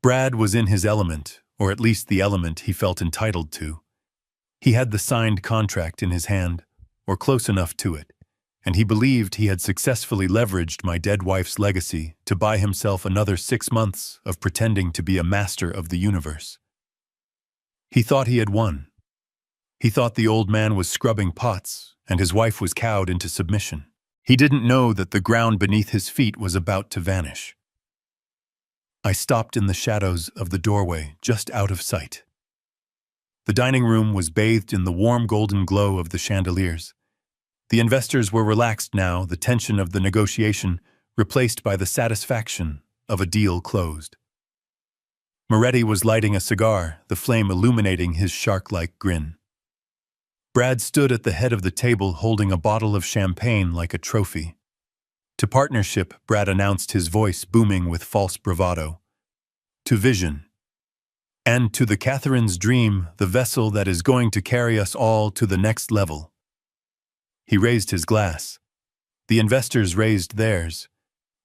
Brad was in his element, or at least the element he felt entitled to. He had the signed contract in his hand, or close enough to it, and he believed he had successfully leveraged my dead wife's legacy to buy himself another 6 months of pretending to be a master of the universe. He thought he had won. He thought the old man was scrubbing pots, and his wife was cowed into submission. He didn't know that the ground beneath his feet was about to vanish. I stopped in the shadows of the doorway, just out of sight. The dining room was bathed in the warm golden glow of the chandeliers. The investors were relaxed now, the tension of the negotiation replaced by the satisfaction of a deal closed. Moretti was lighting a cigar, the flame illuminating his shark-like grin. Brad stood at the head of the table holding a bottle of champagne like a trophy. To partnership, Brad announced, his voice booming with false bravado. To vision. And to the Catherine's dream, the vessel that is going to carry us all to the next level. He raised his glass. The investors raised theirs.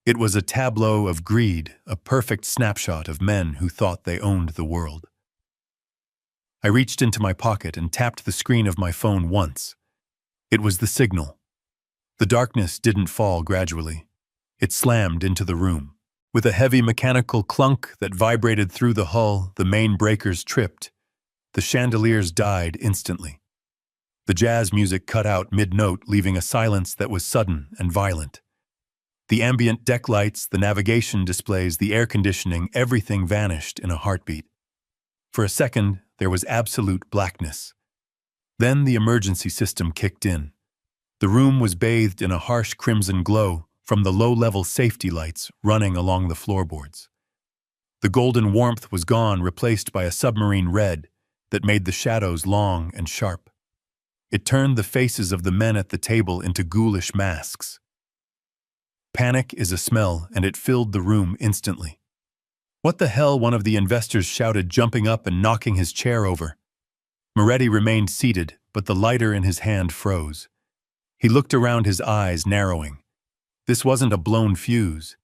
It was a tableau of greed, a perfect snapshot of men who thought they owned the world. I reached into my pocket and tapped the screen of my phone once. It was the signal. The darkness didn't fall gradually. It slammed into the room. With a heavy mechanical clunk that vibrated through the hull, the main breakers tripped. The chandeliers died instantly. The jazz music cut out mid-note, leaving a silence that was sudden and violent. The ambient deck lights, the navigation displays, the air conditioning, everything vanished in a heartbeat. For a second, there was absolute blackness. Then the emergency system kicked in. The room was bathed in a harsh crimson glow from the low-level safety lights running along the floorboards. The golden warmth was gone, replaced by a submarine red that made the shadows long and sharp. It turned the faces of the men at the table into ghoulish masks. Panic is a smell, and it filled the room instantly. "What the hell?" one of the investors shouted, jumping up and knocking his chair over. Moretti remained seated, but the lighter in his hand froze. He looked around, his eyes narrowing. This wasn't a blown fuse.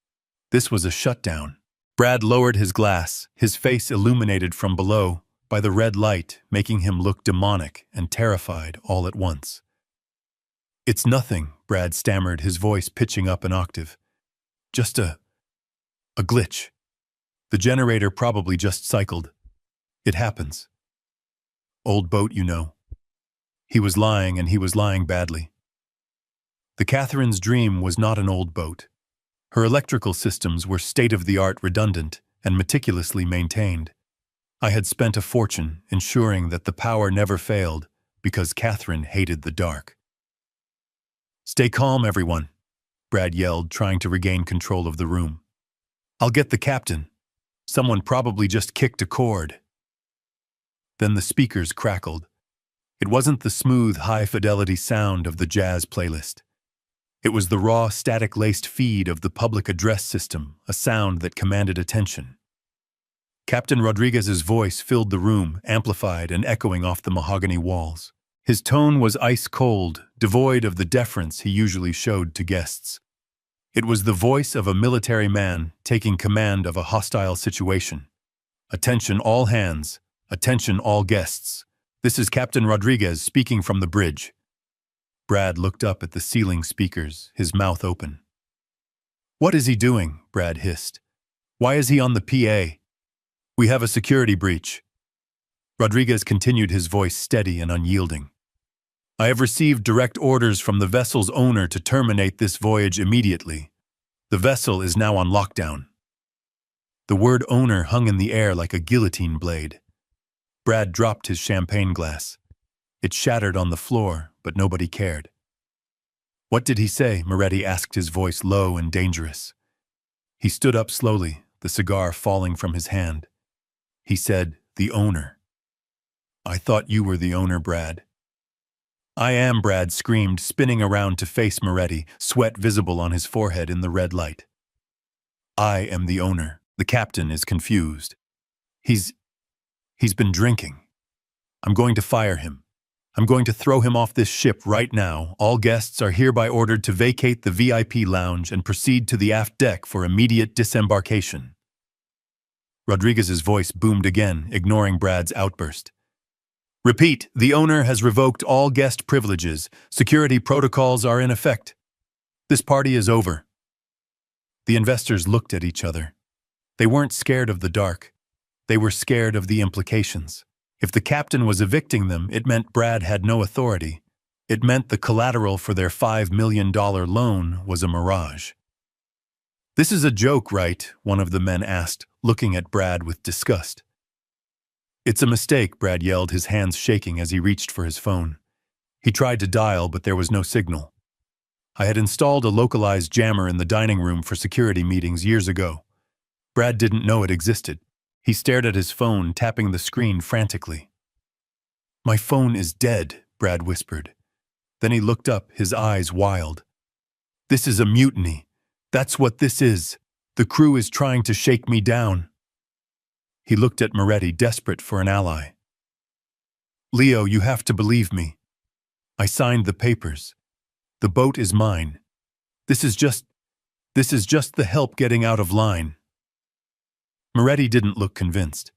This was a shutdown. Brad lowered his glass, his face illuminated from below by the red light, making him look demonic and terrified all at once. "It's nothing," Brad stammered, his voice pitching up an octave. "Just a glitch. The generator probably just cycled. It happens. Old boat, you know." He was lying, and he was lying badly. The Catherine's dream was not an old boat. Her electrical systems were state-of-the-art, redundant, and meticulously maintained. I had spent a fortune ensuring that the power never failed because Catherine hated the dark. "Stay calm, everyone," Brad yelled, trying to regain control of the room. "I'll get the captain. Someone probably just kicked a cord." Then the speakers crackled. It wasn't the smooth, high-fidelity sound of the jazz playlist. It was the raw, static-laced feed of the public address system, a sound that commanded attention. Captain Rodriguez's voice filled the room, amplified and echoing off the mahogany walls. His tone was ice-cold, devoid of the deference he usually showed to guests. It was the voice of a military man taking command of a hostile situation. "Attention all hands. Attention all guests. This is Captain Rodriguez speaking from the bridge." Brad looked up at the ceiling speakers, his mouth open. "What is he doing?" Brad hissed. "Why is he on the PA? We have a security breach." Rodriguez continued, his voice steady and unyielding. "I have received direct orders from the vessel's owner to terminate this voyage immediately. The vessel is now on lockdown." The word owner hung in the air like a guillotine blade. Brad dropped his champagne glass. It shattered on the floor, but nobody cared. "What did he say?" Moretti asked, his voice low and dangerous. He stood up slowly, the cigar falling from his hand. He said, "The owner." "I thought you were the owner, Brad." "I am," Brad screamed, spinning around to face Moretti, sweat visible on his forehead in the red light. "I am the owner." The captain is confused. He's been drinking. I'm going to fire him. I'm going to throw him off this ship right now. All guests are hereby ordered to vacate the VIP lounge and proceed to the aft deck for immediate disembarkation. Rodriguez's voice boomed again, ignoring Brad's outburst. "Repeat, the owner has revoked all guest privileges. Security protocols are in effect. This party is over." The investors looked at each other. They weren't scared of the dark. They were scared of the implications. If the captain was evicting them, it meant Brad had no authority. It meant the collateral for their $5 million loan was a mirage. "This is a joke, right?" one of the men asked, looking at Brad with disgust. "It's a mistake," Brad yelled, his hands shaking as he reached for his phone. He tried to dial, but there was no signal. "I had installed a localized jammer in the dining room for security meetings years ago." Brad didn't know it existed. He stared at his phone, tapping the screen frantically. "My phone is dead," Brad whispered. Then he looked up, his eyes wild. "This is a mutiny. That's what this is. The crew is trying to shake me down." He looked at Moretti, desperate for an ally. "Leo, you have to believe me. I signed the papers. The boat is mine. This is just the help getting out of line. Moretti didn't look convinced.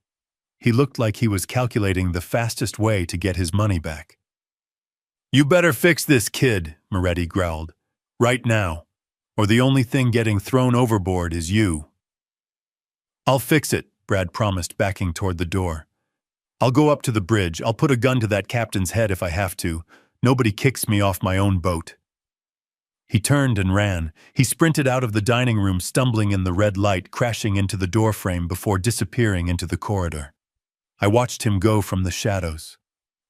He looked like he was calculating the fastest way to get his money back. You better fix this, kid, Moretti growled. Right now, or the only thing getting thrown overboard is you. I'll fix it, Brad promised, backing toward the door. I'll go up to the bridge. I'll put a gun to that captain's head if I have to. Nobody kicks me off my own boat. He turned and ran. He sprinted out of the dining room, stumbling in the red light, crashing into the doorframe before disappearing into the corridor. I watched him go from the shadows.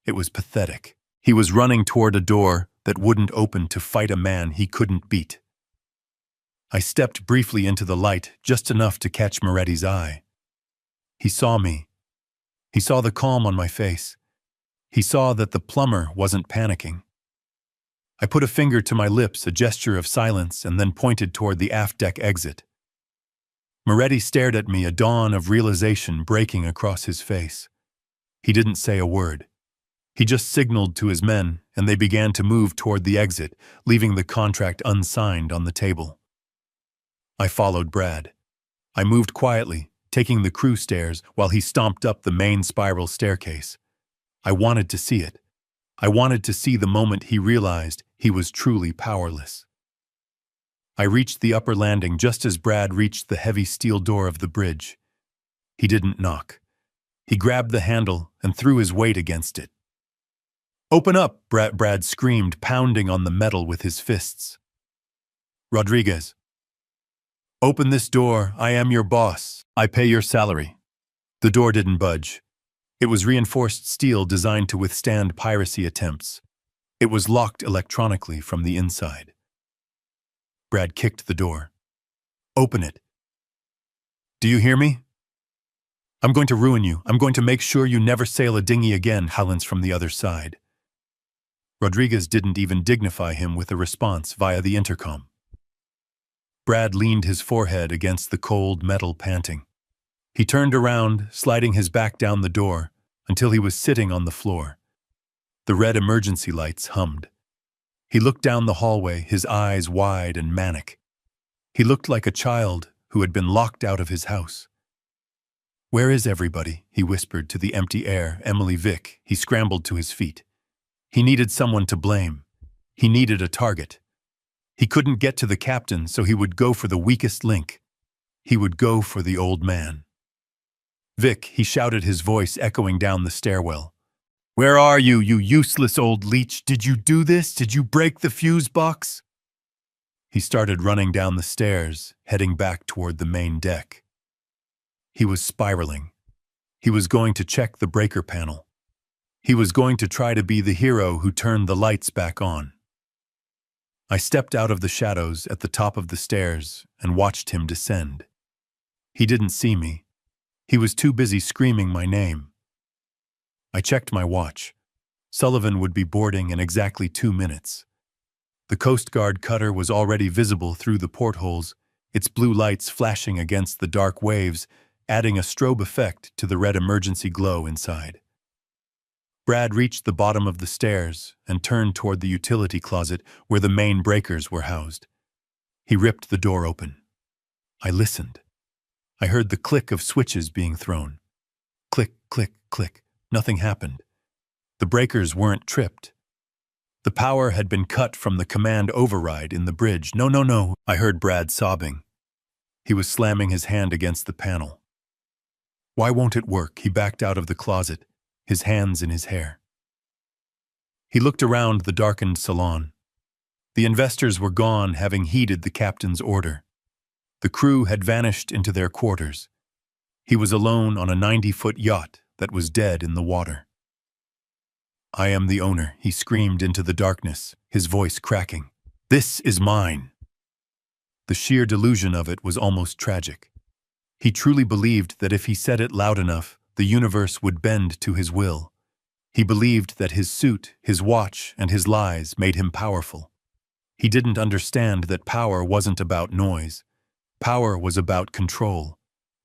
It was pathetic. He was running toward a door that wouldn't open to fight a man he couldn't beat. I stepped briefly into the light, just enough to catch Moretti's eye. He saw me. He saw the calm on my face. He saw that the plumber wasn't panicking. I put a finger to my lips, a gesture of silence, and then pointed toward the aft deck exit. Moretti stared at me, a dawn of realization breaking across his face. He didn't say a word. He just signaled to his men, and they began to move toward the exit, leaving the contract unsigned on the table. I followed Brad. I moved quietly, taking the crew stairs while he stomped up the main spiral staircase. I wanted to see it. I wanted to see the moment he realized he was truly powerless. I reached the upper landing just as Brad reached the heavy steel door of the bridge. He didn't knock. He grabbed the handle and threw his weight against it. Open up, Brad screamed, pounding on the metal with his fists. Rodriguez. Open this door. I am your boss. I pay your salary. The door didn't budge. It was reinforced steel designed to withstand piracy attempts. It was locked electronically from the inside. Brad kicked the door. Open it. Do you hear me? I'm going to ruin you. I'm going to make sure you never sail a dinghy again, Hollins from the other side. Rodriguez didn't even dignify him with a response via the intercom. Brad leaned his forehead against the cold metal, panting. He turned around, sliding his back down the door, until he was sitting on the floor. The red emergency lights hummed. He looked down the hallway, his eyes wide and manic. He looked like a child who had been locked out of his house. Where is everybody? He whispered to the empty air. Emily, Vic. He scrambled to his feet. He needed someone to blame. He needed a target. He couldn't get to the captain, so he would go for the weakest link. He would go for the old man. Vic, he shouted, his voice echoing down the stairwell. Where are you, you useless old leech? Did you do this? Did you break the fuse box? He started running down the stairs, heading back toward the main deck. He was spiraling. He was going to check the breaker panel. He was going to try to be the hero who turned the lights back on. I stepped out of the shadows at the top of the stairs and watched him descend. He didn't see me. He was too busy screaming my name. I checked my watch. Sullivan would be boarding in exactly 2 minutes. The Coast Guard cutter was already visible through the portholes, its blue lights flashing against the dark waves, adding a strobe effect to the red emergency glow inside. Brad reached the bottom of the stairs and turned toward the utility closet where the main breakers were housed. He ripped the door open. I listened. I heard the click of switches being thrown. Click, click, click. Nothing happened. The breakers weren't tripped. The power had been cut from the command override in the bridge. No, no, no, I heard Brad sobbing. He was slamming his hand against the panel. Why won't it work? He backed out of the closet, his hands in his hair. He looked around the darkened salon. The investors were gone, having heeded the captain's order. The crew had vanished into their quarters. He was alone on a 90-foot yacht that was dead in the water. I am the owner, he screamed into the darkness, his voice cracking. This is mine. The sheer delusion of it was almost tragic. He truly believed that if he said it loud enough, the universe would bend to his will. He believed that his suit, his watch, and his lies made him powerful. He didn't understand that power wasn't about noise. Power was about control,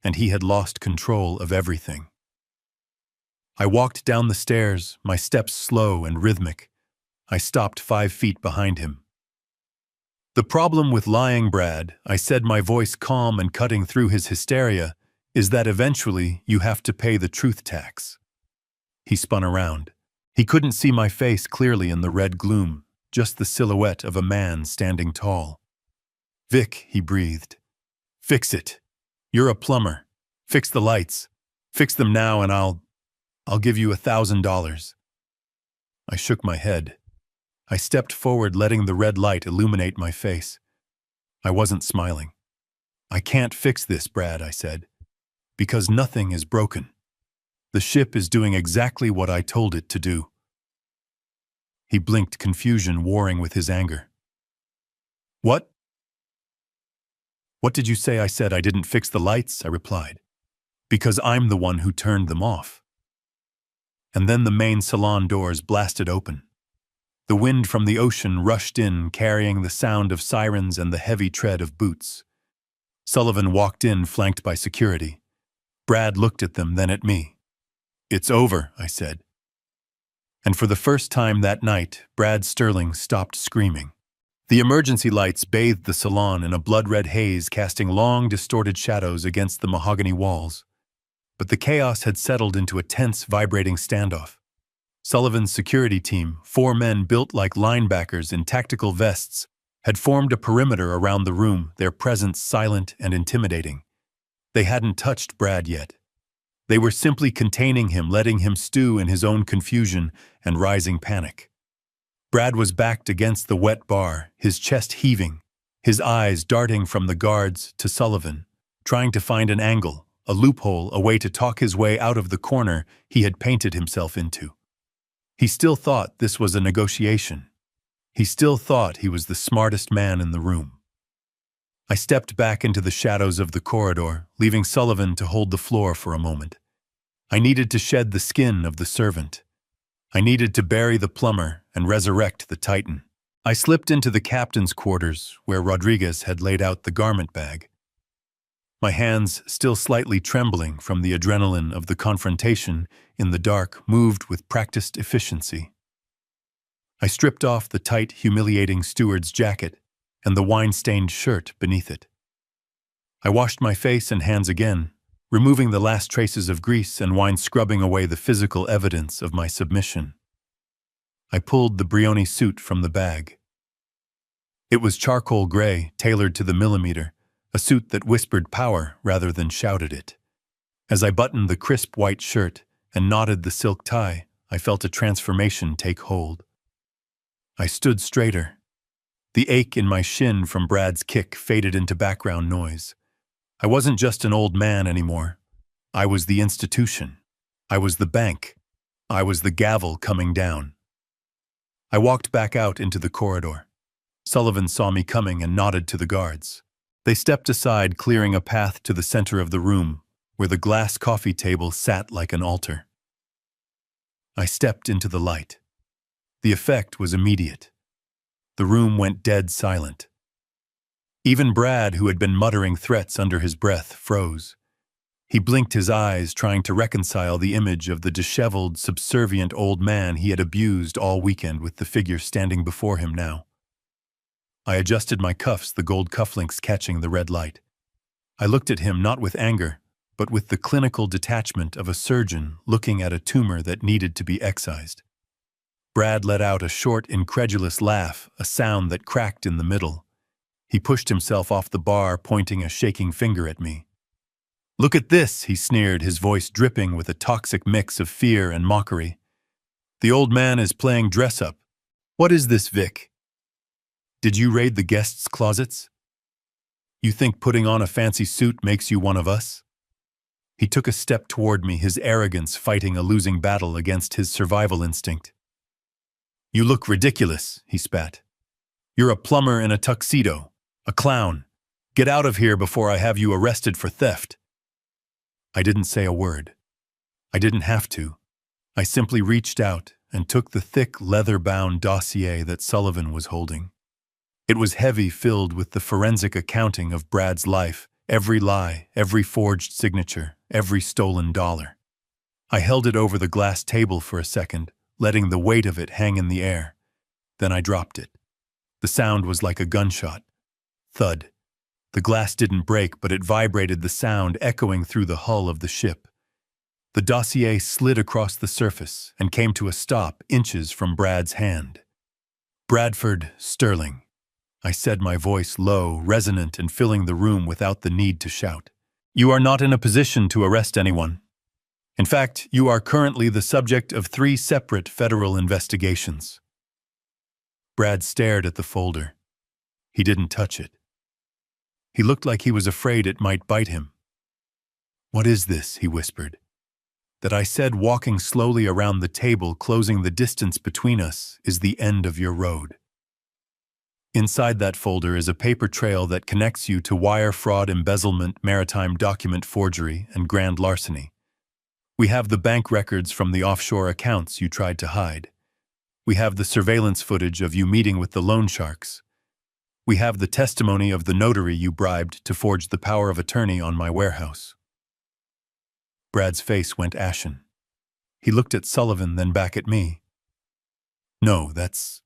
and he had lost control of everything. I walked down the stairs, my steps slow and rhythmic. I stopped 5 feet behind him. The problem with lying, Brad, I said, my voice calm and cutting through his hysteria, is that eventually you have to pay the truth tax. He spun around. He couldn't see my face clearly in the red gloom, just the silhouette of a man standing tall. Vic, he breathed. Fix it. You're a plumber. Fix the lights. Fix them now and I'll give you $1,000. I shook my head. I stepped forward, letting the red light illuminate my face. I wasn't smiling. I can't fix this, Brad, I said, because nothing is broken. The ship is doing exactly what I told it to do. He blinked, confusion warring with his anger. What? What did you say? I said I didn't fix the lights, I replied. Because I'm the one who turned them off. And then the main salon doors blasted open. The wind from the ocean rushed in, carrying the sound of sirens and the heavy tread of boots. Sullivan walked in, flanked by security. Brad looked at them, then at me. It's over, I said. And for the first time that night, Brad Sterling stopped screaming. The emergency lights bathed the salon in a blood-red haze, casting long, distorted shadows against the mahogany walls. But the chaos had settled into a tense, vibrating standoff. Sullivan's security team, 4 men built like linebackers in tactical vests, had formed a perimeter around the room, their presence silent and intimidating. They hadn't touched Brad yet. They were simply containing him, letting him stew in his own confusion and rising panic. Brad was backed against the wet bar, his chest heaving, his eyes darting from the guards to Sullivan, trying to find an angle, a loophole, a way to talk his way out of the corner he had painted himself into. He still thought this was a negotiation. He still thought he was the smartest man in the room. I stepped back into the shadows of the corridor, leaving Sullivan to hold the floor for a moment. I needed to shed the skin of the servant. I needed to bury the plumber and resurrect the Titan. I slipped into the captain's quarters, where Rodriguez had laid out the garment bag. My hands, still slightly trembling from the adrenaline of the confrontation in the dark, moved with practiced efficiency. I stripped off the tight, humiliating steward's jacket and the wine-stained shirt beneath it. I washed my face and hands again, removing the last traces of grease and wine, scrubbing away the physical evidence of my submission. I pulled the Brioni suit from the bag. It was charcoal gray, tailored to the millimeter, a suit that whispered power rather than shouted it. As I buttoned the crisp white shirt and knotted the silk tie, I felt a transformation take hold. I stood straighter. The ache in my shin from Brad's kick faded into background noise. I wasn't just an old man anymore. I was the institution. I was the bank. I was the gavel coming down. I walked back out into the corridor. Sullivan saw me coming and nodded to the guards. They stepped aside, clearing a path to the center of the room, where the glass coffee table sat like an altar. I stepped into the light. The effect was immediate. The room went dead silent. Even Brad, who had been muttering threats under his breath, froze. He blinked his eyes, trying to reconcile the image of the disheveled, subservient old man he had abused all weekend with the figure standing before him now. I adjusted my cuffs, the gold cufflinks catching the red light. I looked at him not with anger, but with the clinical detachment of a surgeon looking at a tumor that needed to be excised. Brad let out a short, incredulous laugh, a sound that cracked in the middle. He pushed himself off the bar, pointing a shaking finger at me. "Look at this," he sneered, his voice dripping with a toxic mix of fear and mockery. "The old man is playing dress-up. What is this, Vic? Did you raid the guests' closets? You think putting on a fancy suit makes you one of us?" He took a step toward me, his arrogance fighting a losing battle against his survival instinct. "You look ridiculous," he spat. "You're a plumber in a tuxedo, a clown. Get out of here before I have you arrested for theft." I didn't say a word. I didn't have to. I simply reached out and took the thick, leather-bound dossier that Sullivan was holding. It was heavy, filled with the forensic accounting of Brad's life, every lie, every forged signature, every stolen dollar. I held it over the glass table for a second, letting the weight of it hang in the air. Then I dropped it. The sound was like a gunshot. Thud. The glass didn't break, but it vibrated, the sound echoing through the hull of the ship. The dossier slid across the surface and came to a stop inches from Brad's hand. "Bradford Sterling," I said, my voice low, resonant, and filling the room without the need to shout. "You are not in a position to arrest anyone. In fact, you are currently the subject of 3 separate federal investigations." Brad stared at the folder. He didn't touch it. He looked like he was afraid it might bite him. "What is this?" he whispered. That I said, walking slowly around the table, closing the distance between us, "is the end of your road." Inside that folder is a paper trail that connects you to wire fraud, embezzlement, maritime document forgery, and grand larceny. We have the bank records from the offshore accounts you tried to hide. We have the surveillance footage of you meeting with the loan sharks. We have the testimony of the notary you bribed to forge the power of attorney on my warehouse. Brad's face went ashen. He looked at Sullivan, then back at me. "No, that's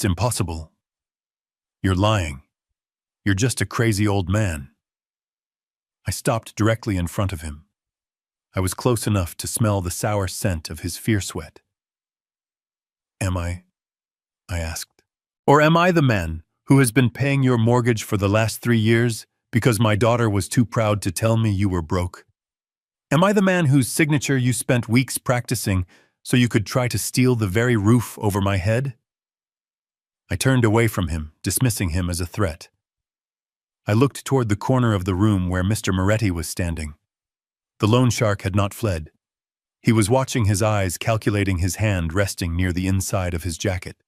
impossible. You're lying. You're just a crazy old man." I stopped directly in front of him. I was close enough to smell the sour scent of his fear sweat. "Am I asked. "Or am I the man who has been paying your mortgage for the last 3 years because my daughter was too proud to tell me you were broke? Am I the man whose signature you spent weeks practicing so you could try to steal the very roof over my head?" I turned away from him, dismissing him as a threat. I looked toward the corner of the room where Mr. Moretti was standing. The loan shark had not fled. He was watching, his eyes calculating, his hand resting near the inside of his jacket.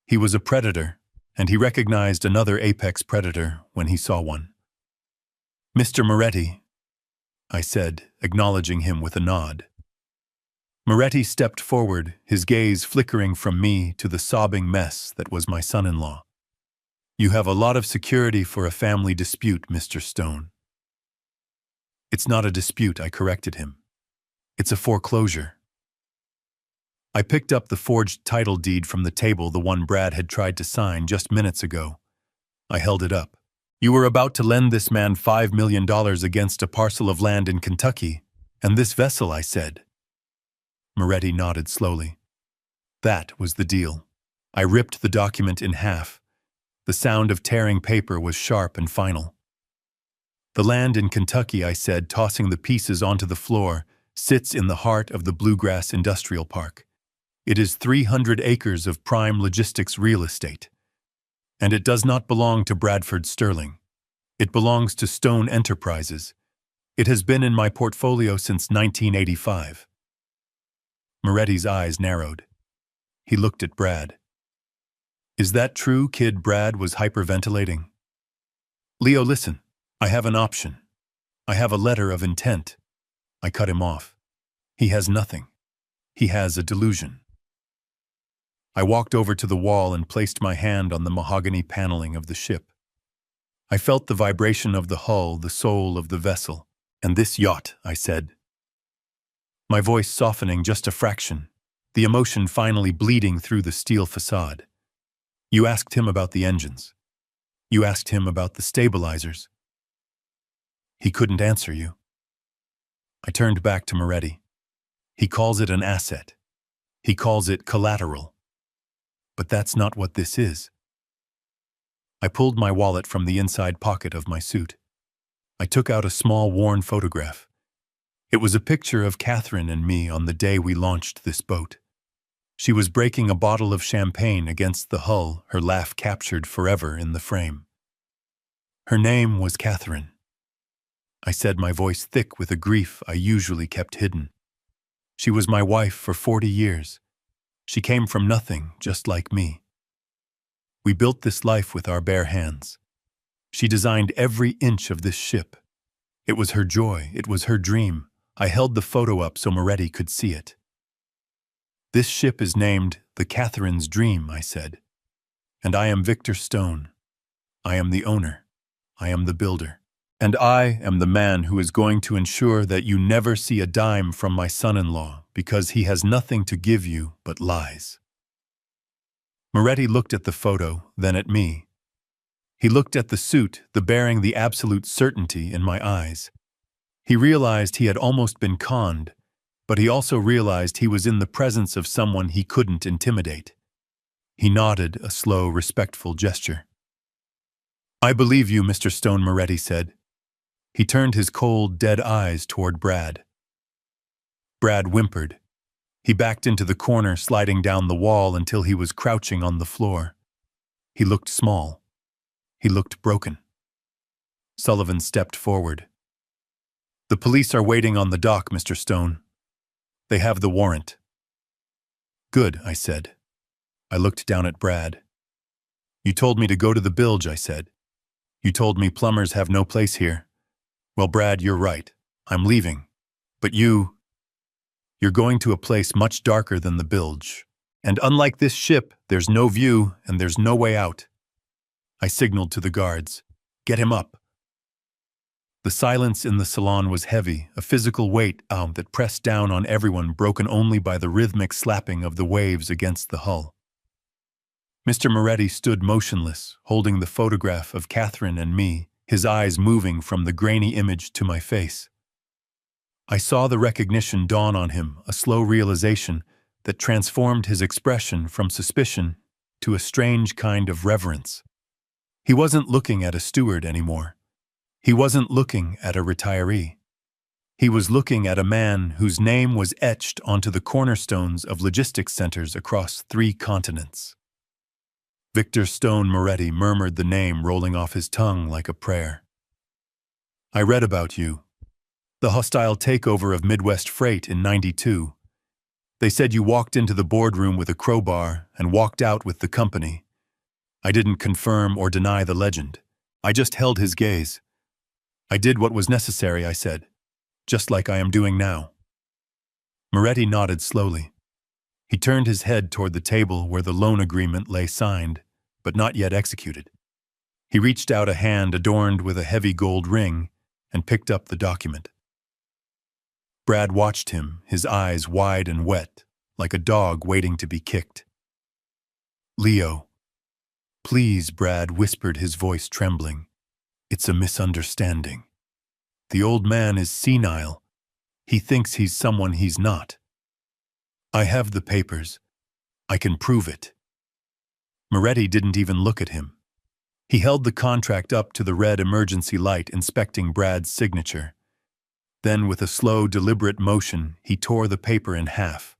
He was a predator, and he recognized another apex predator when he saw one. "Mr. Moretti," I said, acknowledging him with a nod. Moretti stepped forward, his gaze flickering from me to the sobbing mess that was my son-in-law. "You have a lot of security for a family dispute, Mr. Stone." "It's not a dispute," I corrected him. "It's a foreclosure." I picked up the forged title deed from the table, the one Brad had tried to sign just minutes ago. I held it up. "You were about to lend this man $5 million against a parcel of land in Kentucky, and this vessel," I said. Moretti nodded slowly. "That was the deal." I ripped the document in half. The sound of tearing paper was sharp and final. "The land in Kentucky," I said, tossing the pieces onto the floor, "sits in the heart of the Bluegrass Industrial Park. It is 300 acres of prime logistics real estate. And it does not belong to Bradford Sterling. It belongs to Stone Enterprises. It has been in my portfolio since 1985. Moretti's eyes narrowed. He looked at Brad. "Is that true, kid?" Brad was hyperventilating. "Leo, listen. I have an option. I have a letter of intent." I cut him off. "He has nothing. He has a delusion." I walked over to the wall and placed my hand on the mahogany paneling of the ship. I felt the vibration of the hull, the soul of the vessel. "And this yacht," I said. My voice softening just a fraction, the emotion finally bleeding through the steel facade. "You asked him about the engines. You asked him about the stabilizers. He couldn't answer you." I turned back to Moretti. "He calls it an asset. He calls it collateral. But that's not what this is." I pulled my wallet from the inside pocket of my suit. I took out a small, worn photograph. It was a picture of Catherine and me on the day we launched this boat. She was breaking a bottle of champagne against the hull, her laugh captured forever in the frame. Her name was Catherine. I said, my voice thick with a grief I usually kept hidden. She was my wife for 40 years. She came from nothing, just like me. We built this life with our bare hands. She designed every inch of this ship. It was her joy, it was her dream. I held the photo up so Moretti could see it. "This ship is named the Catherine's Dream," I said. "And I am Victor Stone. I am the owner. I am the builder. And I am the man who is going to ensure that you never see a dime from my son-in-law because he has nothing to give you but lies." Moretti looked at the photo, then at me. He looked at the suit, the bearing the absolute certainty in my eyes. He realized he had almost been conned, but he also realized he was in the presence of someone he couldn't intimidate. He nodded, a slow, respectful gesture. "I believe you, Mr. Stone," Moretti said. He turned his cold, dead eyes toward Brad. Brad whimpered. He backed into the corner, sliding down the wall until he was crouching on the floor. He looked small. He looked broken. Sullivan stepped forward. "The police are waiting on the dock, Mr. Stone. They have the warrant." "Good," I said. I looked down at Brad. "You told me to go to the bilge," I said. "You told me plumbers have no place here. Well, Brad, you're right. I'm leaving. But you're going to a place much darker than the bilge. And unlike this ship, there's no view and there's no way out." I signaled to the guards. "Get him up." The silence in the salon was heavy, a physical weight that pressed down on everyone, broken only by the rhythmic slapping of the waves against the hull. Mr. Moretti stood motionless, holding the photograph of Catherine and me, his eyes moving from the grainy image to my face. I saw the recognition dawn on him, a slow realization that transformed his expression from suspicion to a strange kind of reverence. He wasn't looking at a steward anymore. He wasn't looking at a retiree. He was looking at a man whose name was etched onto the cornerstones of logistics centers across 3 continents. Victor Stone Moretti murmured the name, rolling off his tongue like a prayer. "I read about you. The hostile takeover of Midwest Freight in '92. They said you walked into the boardroom with a crowbar and walked out with the company. I didn't confirm or deny the legend. I just held his gaze. I did what was necessary," I said, "just like I am doing now." Moretti nodded slowly. He turned his head toward the table where the loan agreement lay signed, but not yet executed. He reached out a hand adorned with a heavy gold ring and picked up the document. Brad watched him, his eyes wide and wet, like a dog waiting to be kicked. "Leo." "Please," Brad whispered, his voice trembling. "It's a misunderstanding. The old man is senile. He thinks he's someone he's not. I have the papers. I can prove it." Moretti didn't even look at him. He held the contract up to the red emergency light, inspecting Brad's signature. Then, with a slow, deliberate motion, he tore the paper in half.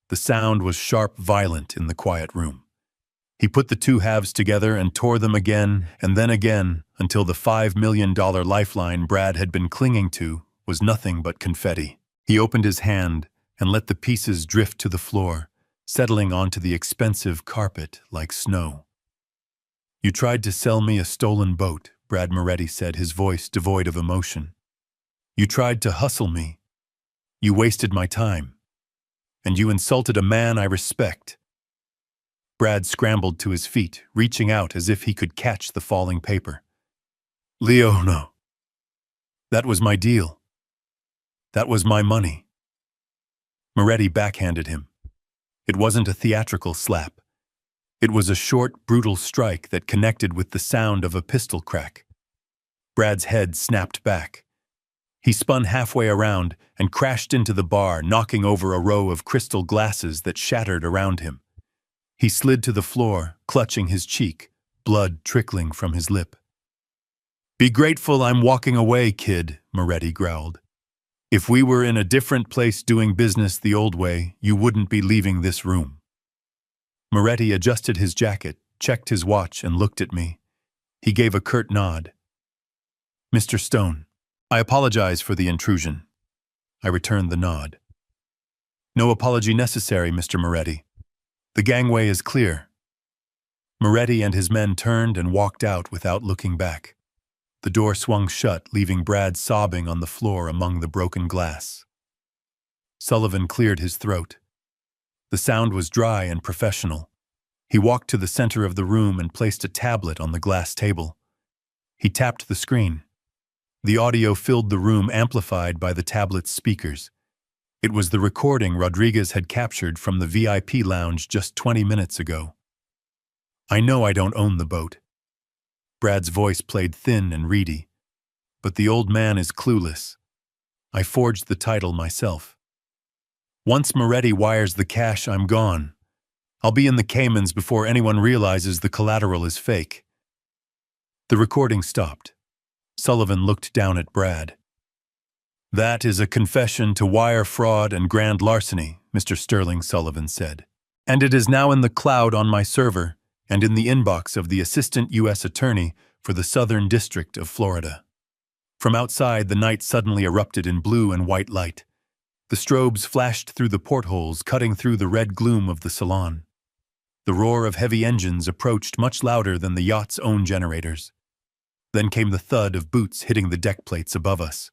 The sound was sharp, violent in the quiet room. He put the 2 halves together and tore them again, and then again, until the $5 million lifeline Brad had been clinging to was nothing but confetti. He opened his hand and let the pieces drift to the floor, settling onto the expensive carpet like snow. "You tried to sell me a stolen boat," Brad Moretti said, his voice devoid of emotion. "You tried to hustle me. You wasted my time. And you insulted a man I respect." Brad scrambled to his feet, reaching out as if he could catch the falling paper. "Leo, no. That was my deal. That was my money." Moretti backhanded him. It wasn't a theatrical slap. It was a short, brutal strike that connected with the sound of a pistol crack. Brad's head snapped back. He spun halfway around and crashed into the bar, knocking over a row of crystal glasses that shattered around him. He slid to the floor, clutching his cheek, blood trickling from his lip. "Be grateful I'm walking away, kid," Moretti growled. "If we were in a different place doing business the old way, you wouldn't be leaving this room." Moretti adjusted his jacket, checked his watch, and looked at me. He gave a curt nod. "Mr. Stone, I apologize for the intrusion." I returned the nod. "No apology necessary, Mr. Moretti. The gangway is clear." Moretti and his men turned and walked out without looking back. The door swung shut, leaving Brad sobbing on the floor among the broken glass. Sullivan cleared his throat. The sound was dry and professional. He walked to the center of the room and placed a tablet on the glass table. He tapped the screen. The audio filled the room, amplified by the tablet's speakers. It was the recording Rodriguez had captured from the VIP lounge just 20 minutes ago. I know I don't own the boat. Brad's voice played thin and reedy. But the old man is clueless. I forged the title myself. Once Moretti wires the cash, I'm gone. I'll be in the Caymans before anyone realizes the collateral is fake. The recording stopped. Sullivan looked down at Brad. That is a confession to wire fraud and grand larceny, Mr. Sterling Sullivan said. And it is now in the cloud on my server and in the inbox of the Assistant U.S. Attorney for the Southern District of Florida. From outside, the night suddenly erupted in blue and white light. The strobes flashed through the portholes, cutting through the red gloom of the salon. The roar of heavy engines approached much louder than the yacht's own generators. Then came the thud of boots hitting the deck plates above us.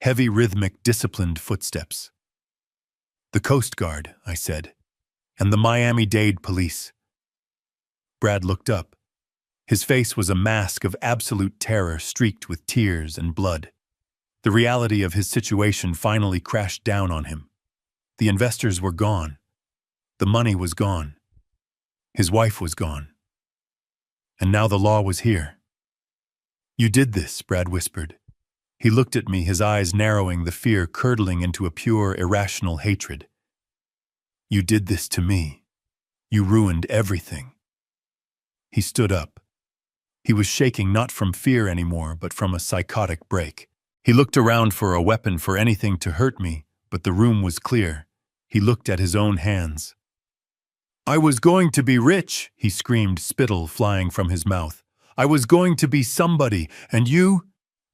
Heavy, rhythmic, disciplined footsteps. The Coast Guard, I said, and the Miami-Dade police. Brad looked up. His face was a mask of absolute terror streaked with tears and blood. The reality of his situation finally crashed down on him. The investors were gone. The money was gone. His wife was gone. And now the law was here. You did this, Brad whispered. He looked at me, his eyes narrowing, the fear curdling into a pure, irrational hatred. You did this to me. You ruined everything. He stood up. He was shaking not from fear anymore, but from a psychotic break. He looked around for a weapon, for anything to hurt me, but the room was clear. He looked at his own hands. I was going to be rich, he screamed, spittle flying from his mouth. I was going to be somebody, and you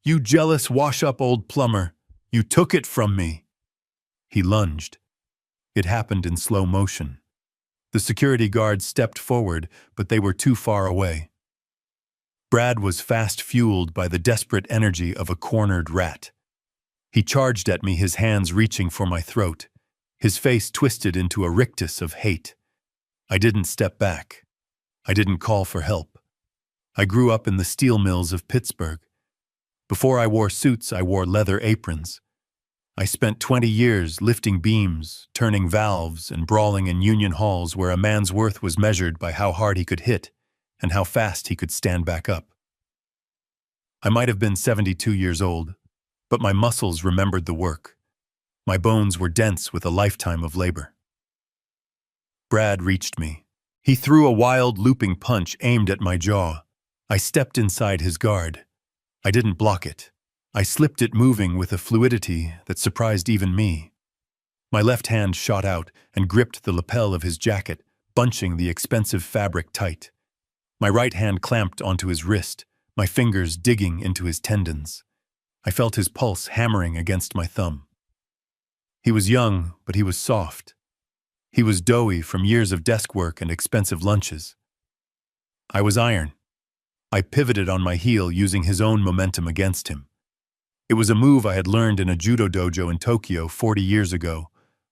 jealous wash-up old plumber, you took it from me. He lunged. It happened in slow motion. The security guards stepped forward, but they were too far away. Brad was fast fueled by the desperate energy of a cornered rat. He charged at me, his hands reaching for my throat, his face twisted into a rictus of hate. I didn't step back. I didn't call for help. I grew up in the steel mills of Pittsburgh. Before I wore suits, I wore leather aprons. I spent 20 years lifting beams, turning valves, and brawling in union halls where a man's worth was measured by how hard he could hit and how fast he could stand back up. I might have been 72 years old, but my muscles remembered the work. My bones were dense with a lifetime of labor. Brad reached me. He threw a wild, looping punch aimed at my jaw. I stepped inside his guard. I didn't block it. I slipped it, moving with a fluidity that surprised even me. My left hand shot out and gripped the lapel of his jacket, bunching the expensive fabric tight. My right hand clamped onto his wrist, my fingers digging into his tendons. I felt his pulse hammering against my thumb. He was young, but he was soft. He was doughy from years of desk work and expensive lunches. I was iron. I pivoted on my heel, using his own momentum against him. It was a move I had learned in a judo dojo in Tokyo 40 years ago,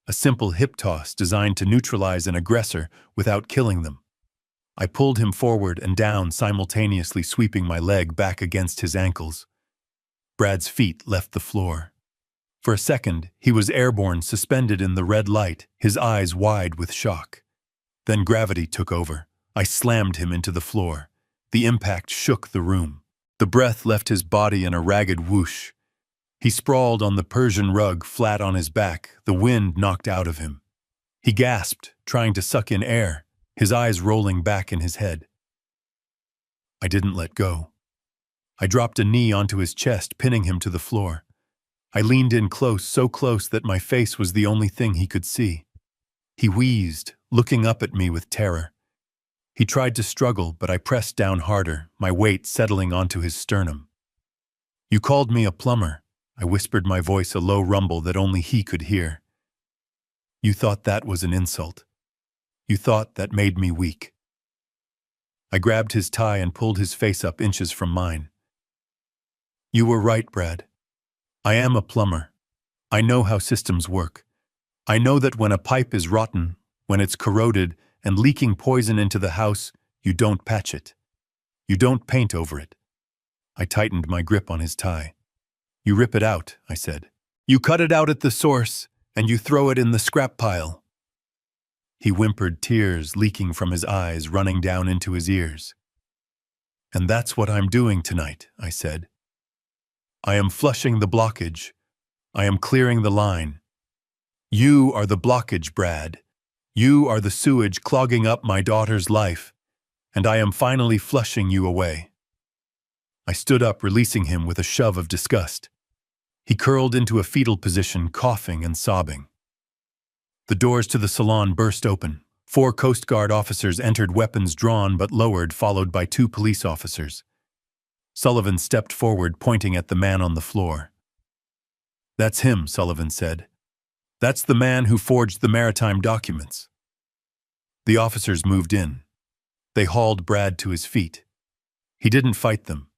a simple hip toss designed to neutralize an aggressor without killing them. I pulled him forward and down, simultaneously sweeping my leg back against his ankles. Brad's feet left the floor. For a second, he was airborne, suspended in the red light, his eyes wide with shock. Then gravity took over. I slammed him into the floor. The impact shook the room. The breath left his body in a ragged whoosh. He sprawled on the Persian rug, flat on his back, the wind knocked out of him. He gasped, trying to suck in air, his eyes rolling back in his head. I didn't let go. I dropped a knee onto his chest, pinning him to the floor. I leaned in close, so close that my face was the only thing he could see. He wheezed, looking up at me with terror. He tried to struggle, but I pressed down harder, my weight settling onto his sternum. You called me a plumber, I whispered, my voice a low rumble that only he could hear. You thought that was an insult. You thought that made me weak. I grabbed his tie and pulled his face up inches from mine. You were right, Brad. I am a plumber. I know how systems work. I know that when a pipe is rotten, when it's corroded and leaking poison into the house, you don't patch it. You don't paint over it. I tightened my grip on his tie. You rip it out, I said. You cut it out at the source, and you throw it in the scrap pile. He whimpered, tears leaking from his eyes, running down into his ears. "And that's what I'm doing tonight," I said. "I am flushing the blockage. I am clearing the line. You are the blockage, Brad. You are the sewage clogging up my daughter's life, and I am finally flushing you away." I stood up, releasing him with a shove of disgust. He curled into a fetal position, coughing and sobbing. The doors to the salon burst open. 4 Coast Guard officers entered, weapons drawn but lowered, followed by 2 police officers. Sullivan stepped forward, pointing at the man on the floor. "That's him," Sullivan said. "That's the man who forged the maritime documents." The officers moved in. They hauled Brad to his feet. He didn't fight them.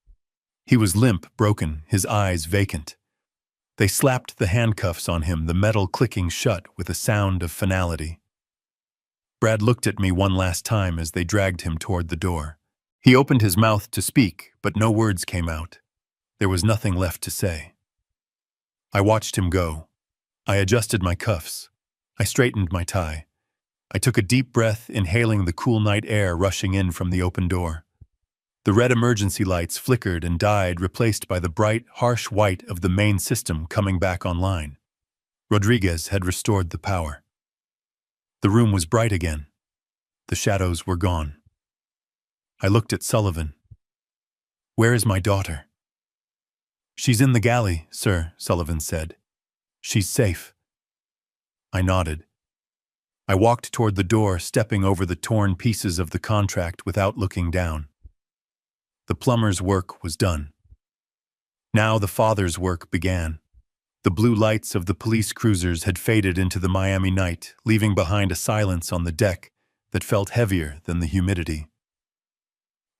He was limp, broken, his eyes vacant. They slapped the handcuffs on him, the metal clicking shut with a sound of finality. Brad looked at me one last time as they dragged him toward the door. He opened his mouth to speak, but no words came out. There was nothing left to say. I watched him go. I adjusted my cuffs. I straightened my tie. I took a deep breath, inhaling the cool night air rushing in from the open door. The red emergency lights flickered and died, replaced by the bright, harsh white of the main system coming back online. Rodriguez had restored the power. The room was bright again. The shadows were gone. I looked at Sullivan. "Where is my daughter?" "She's in the galley, sir," Sullivan said. "She's safe." I nodded. I walked toward the door, stepping over the torn pieces of the contract without looking down. The plumber's work was done. Now the father's work began. The blue lights of the police cruisers had faded into the Miami night, leaving behind a silence on the deck that felt heavier than the humidity.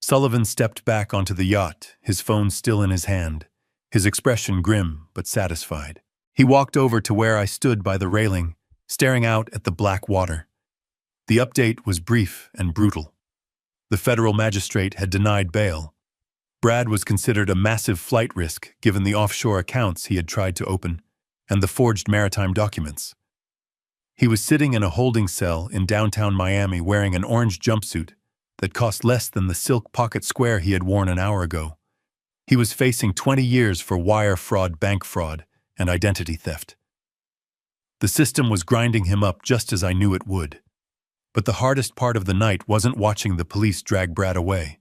Sullivan stepped back onto the yacht, his phone still in his hand, his expression grim but satisfied. He walked over to where I stood by the railing, staring out at the black water. The update was brief and brutal. The federal magistrate had denied bail. Brad was considered a massive flight risk given the offshore accounts he had tried to open and the forged maritime documents. He was sitting in a holding cell in downtown Miami wearing an orange jumpsuit that cost less than the silk pocket square he had worn an hour ago. He was facing 20 years for wire fraud, bank fraud, and identity theft. The system was grinding him up just as I knew it would. But the hardest part of the night wasn't watching the police drag Brad away.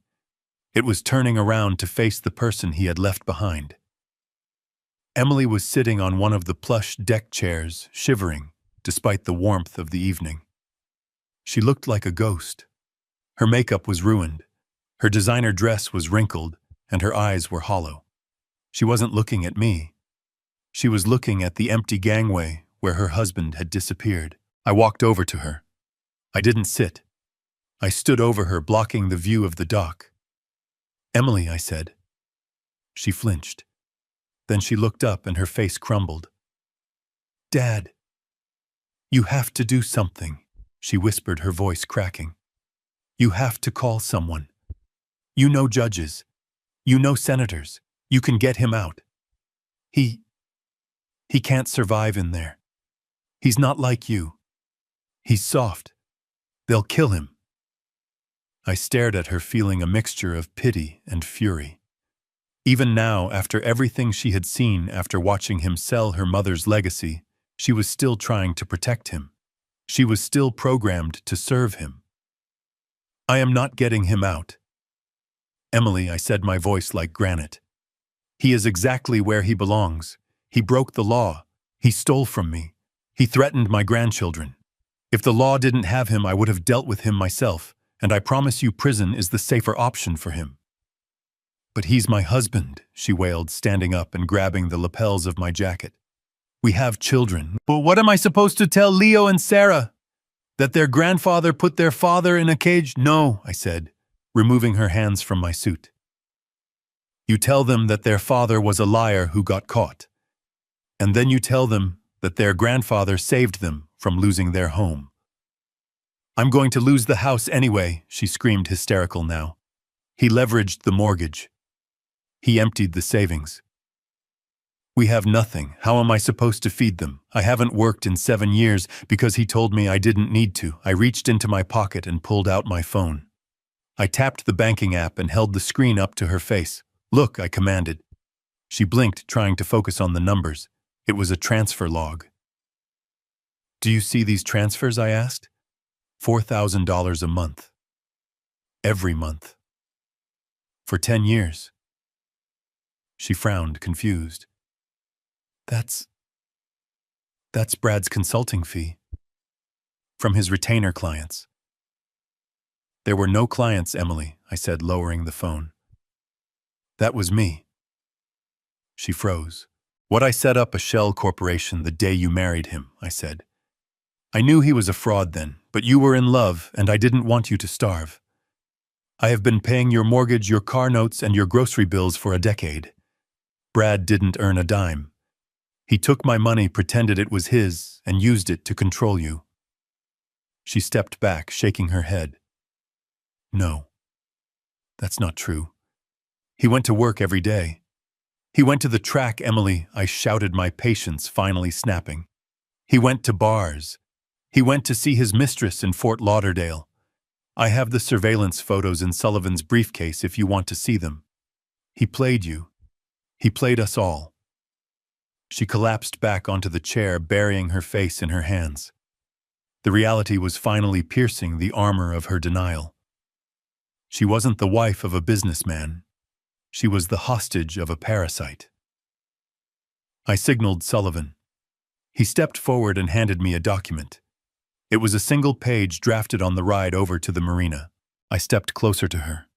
It was turning around to face the person he had left behind. Emily was sitting on one of the plush deck chairs, shivering, despite the warmth of the evening. She looked like a ghost. Her makeup was ruined. Her designer dress was wrinkled, and her eyes were hollow. She wasn't looking at me. She was looking at the empty gangway where her husband had disappeared. I walked over to her. I didn't sit. I stood over her, blocking the view of the dock. "Emily," I said. She flinched. Then she looked up and her face crumbled. "Dad, you have to do something," she whispered, her voice cracking. "You have to call someone. You know judges. You know senators. You can get him out. He can't survive in there. He's not like you. He's soft. They'll kill him." I stared at her, feeling a mixture of pity and fury. Even now, after everything she had seen, after watching him sell her mother's legacy, she was still trying to protect him. She was still programmed to serve him. "I am not getting him out." "Emily," I said, my voice like granite. "He is exactly where he belongs. He broke the law. He stole from me. He threatened my grandchildren. If the law didn't have him, I would have dealt with him myself, and I promise you prison is the safer option for him." "But he's my husband," she wailed, standing up and grabbing the lapels of my jacket. "We have children." "But what am I supposed to tell Leo and Sarah? That their grandfather put their father in a cage?" "No," I said, removing her hands from my suit. "You tell them that their father was a liar who got caught. And then you tell them that their grandfather saved them from losing their home." "I'm going to lose the house anyway," she screamed, hysterical now. "He leveraged the mortgage. He emptied the savings. We have nothing. How am I supposed to feed them? I haven't worked in 7 years because he told me I didn't need to. I reached into my pocket and pulled out my phone. I tapped the banking app and held the screen up to her face. Look, I commanded. She blinked, trying to focus on the numbers. It was a transfer log. Do you see these transfers? I asked. $4,000 a month. Every month. For 10 years. She frowned, confused. That's Brad's consulting fee. From his retainer clients. There were no clients, Emily, I said, lowering the phone. That was me. She froze. What I set up a shell corporation the day you married him, I said. I knew he was a fraud then, but you were in love and I didn't want you to starve. I have been paying your mortgage, your car notes, and your grocery bills for a decade. Brad didn't earn a dime. He took my money, pretended it was his, and used it to control you. She stepped back, shaking her head. No, that's not true. He went to work every day. He went to the track, Emily, I shouted, my patience finally snapping. He went to bars. He went to see his mistress in Fort Lauderdale. I have the surveillance photos in Sullivan's briefcase if you want to see them. He played you. He played us all. She collapsed back onto the chair, burying her face in her hands. The reality was finally piercing the armor of her denial. She wasn't the wife of a businessman. She was the hostage of a parasite. I signaled Sullivan. He stepped forward and handed me a document. It was a single page drafted on the ride over to the marina. I stepped closer to her.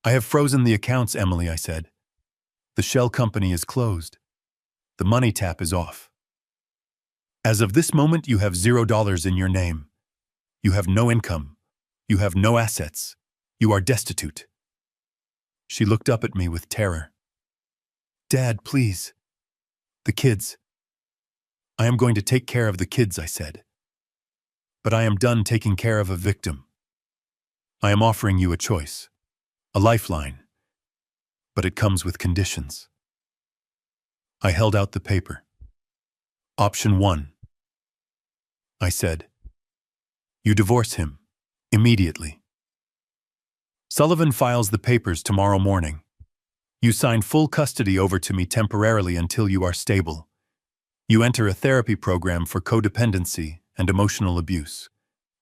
I have frozen the accounts, Emily, I said. The shell company is closed. The money tap is off. As of this moment, you have $0 in your name. You have no income. You have no assets. You are destitute. She looked up at me with terror. Dad, please. The kids. I am going to take care of the kids, I said. But I am done taking care of a victim. I am offering you a choice, a lifeline, but it comes with conditions. I held out the paper. Option 1. I said, you divorce him, immediately. Sullivan files the papers tomorrow morning. You sign full custody over to me temporarily until you are stable. You enter a therapy program for codependency and emotional abuse,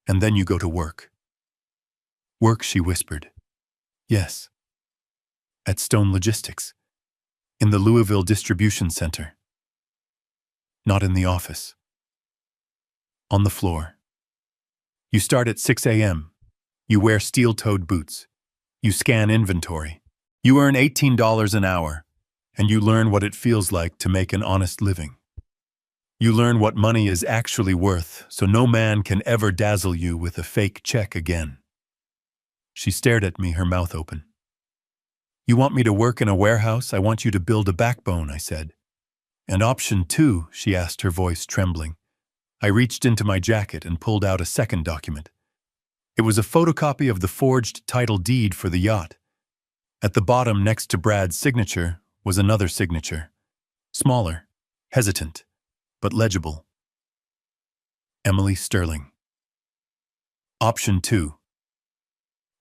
and then you go to work. Work, she whispered. Yes. At Stone Logistics. In the Louisville Distribution Center. Not in the office. On the floor. You start at 6 a.m. You wear steel-toed boots. You scan inventory. You earn $18 an hour, and you learn what it feels like to make an honest living. You learn what money is actually worth, so no man can ever dazzle you with a fake check again. She stared at me, her mouth open. You want me to work in a warehouse? I want you to build a backbone, I said. And option 2, she asked, her voice trembling. I reached into my jacket and pulled out a second document. It was a photocopy of the forged title deed for the yacht. At the bottom, next to Brad's signature, was another signature. Smaller, hesitant, but legible. Emily Sterling. Option 2.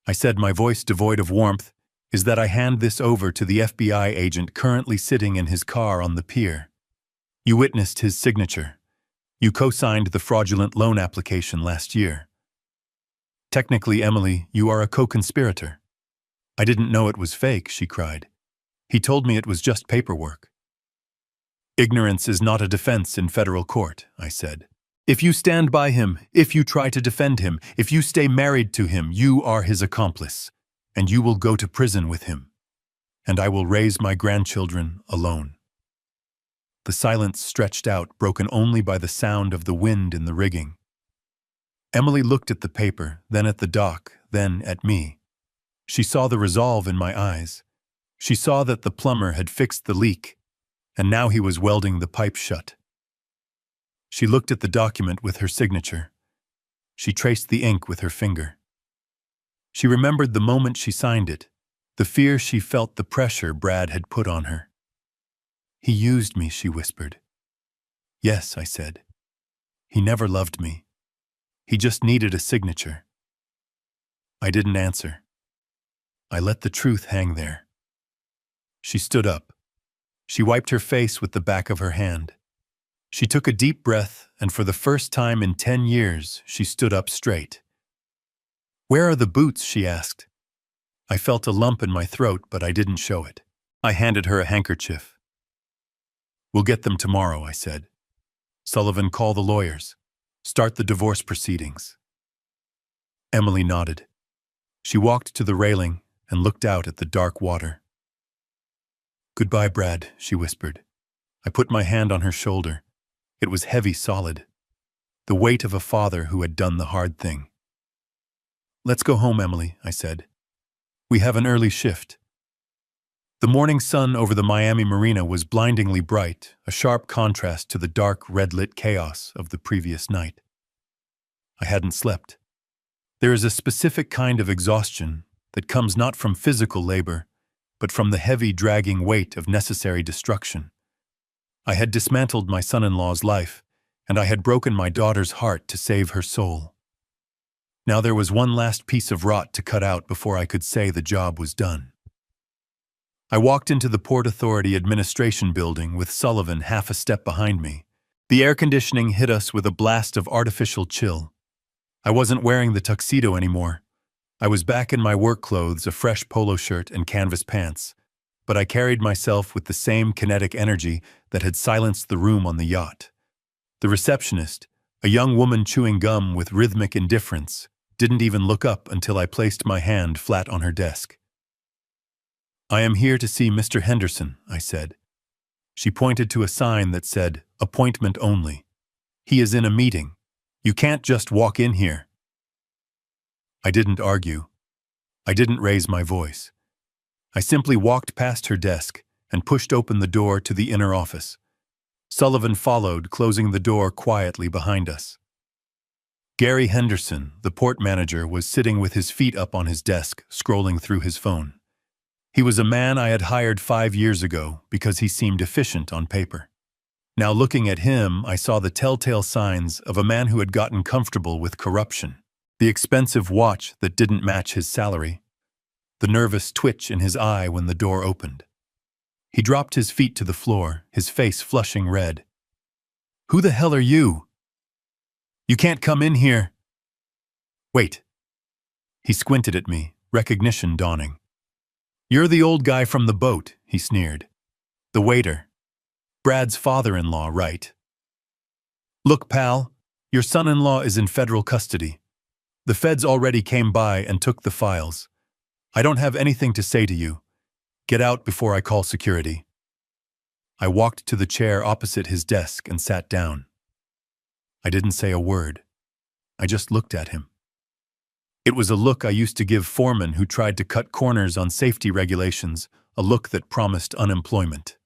I said, my voice devoid of warmth, is that I hand this over to the FBI agent currently sitting in his car on the pier. You witnessed his signature. You co-signed the fraudulent loan application last year. Technically, Emily, you are a co-conspirator. I didn't know it was fake, she cried. He told me it was just paperwork. Ignorance is not a defense in federal court, I said. If you stand by him, if you try to defend him, if you stay married to him, you are his accomplice, and you will go to prison with him. And I will raise my grandchildren alone. The silence stretched out, broken only by the sound of the wind in the rigging. Emily looked at the paper, then at the dock, then at me. She saw the resolve in my eyes. She saw that the plumber had fixed the leak, and now he was welding the pipe shut. She looked at the document with her signature. She traced the ink with her finger. She remembered the moment she signed it, the fear she felt, the pressure Brad had put on her. He used me, she whispered. Yes, I said. He never loved me. He just needed a signature. I didn't answer. I let the truth hang there. She stood up. She wiped her face with the back of her hand. She took a deep breath, and for the first time in 10 years, she stood up straight. Where are the boots? She asked. I felt a lump in my throat, but I didn't show it. I handed her a handkerchief. We'll get them tomorrow, I said. Sullivan, call the lawyers. Start the divorce proceedings. Emily nodded. She walked to the railing and looked out at the dark water. Goodbye, Brad, she whispered. I put my hand on her shoulder. It was heavy, solid. The weight of a father who had done the hard thing. Let's go home, Emily, I said. We have an early shift. The morning sun over the Miami marina was blindingly bright, a sharp contrast to the dark, red-lit chaos of the previous night. I hadn't slept. There is a specific kind of exhaustion that comes not from physical labor, but from the heavy, dragging weight of necessary destruction. I had dismantled my son-in-law's life, and I had broken my daughter's heart to save her soul. Now there was one last piece of rot to cut out before I could say the job was done. I walked into the Port Authority Administration building with Sullivan half a step behind me. The air conditioning hit us with a blast of artificial chill. I wasn't wearing the tuxedo anymore. I was back in my work clothes, a fresh polo shirt and canvas pants, but I carried myself with the same kinetic energy that had silenced the room on the yacht. The receptionist, a young woman chewing gum with rhythmic indifference, didn't even look up until I placed my hand flat on her desk. I am here to see Mr. Henderson, I said. She pointed to a sign that said, appointment only. He is in a meeting. You can't just walk in here. I didn't argue. I didn't raise my voice. I simply walked past her desk and pushed open the door to the inner office. Sullivan followed, closing the door quietly behind us. Gary Henderson, the port manager, was sitting with his feet up on his desk, scrolling through his phone. He was a man I had hired 5 years ago because he seemed efficient on paper. Now looking at him, I saw the telltale signs of a man who had gotten comfortable with corruption. The expensive watch that didn't match his salary. The nervous twitch in his eye when the door opened. He dropped his feet to the floor, his face flushing red. Who the hell are you? You can't come in here. Wait. He squinted at me, recognition dawning. You're the old guy from the boat, he sneered. The waiter. Brad's father-in-law, right? Look, pal, your son-in-law is in federal custody. The feds already came by and took the files. I don't have anything to say to you. Get out before I call security. I walked to the chair opposite his desk and sat down. I didn't say a word. I just looked at him. It was a look I used to give foremen who tried to cut corners on safety regulations, a look that promised unemployment.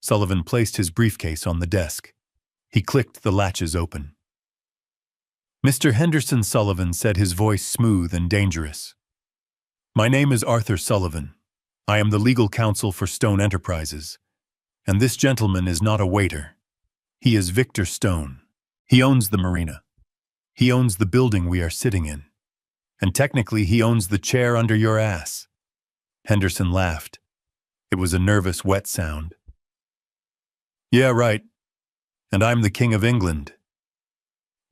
Sullivan placed his briefcase on the desk. He clicked the latches open. Mr. Henderson, Sullivan said, his voice smooth and dangerous. My name is Arthur Sullivan. I am the legal counsel for Stone Enterprises. And this gentleman is not a waiter. He is Victor Stone. He owns the marina. He owns the building we are sitting in. And technically he owns the chair under your ass. Henderson laughed. It was a nervous, wet sound. Yeah, right. And I'm the King of England.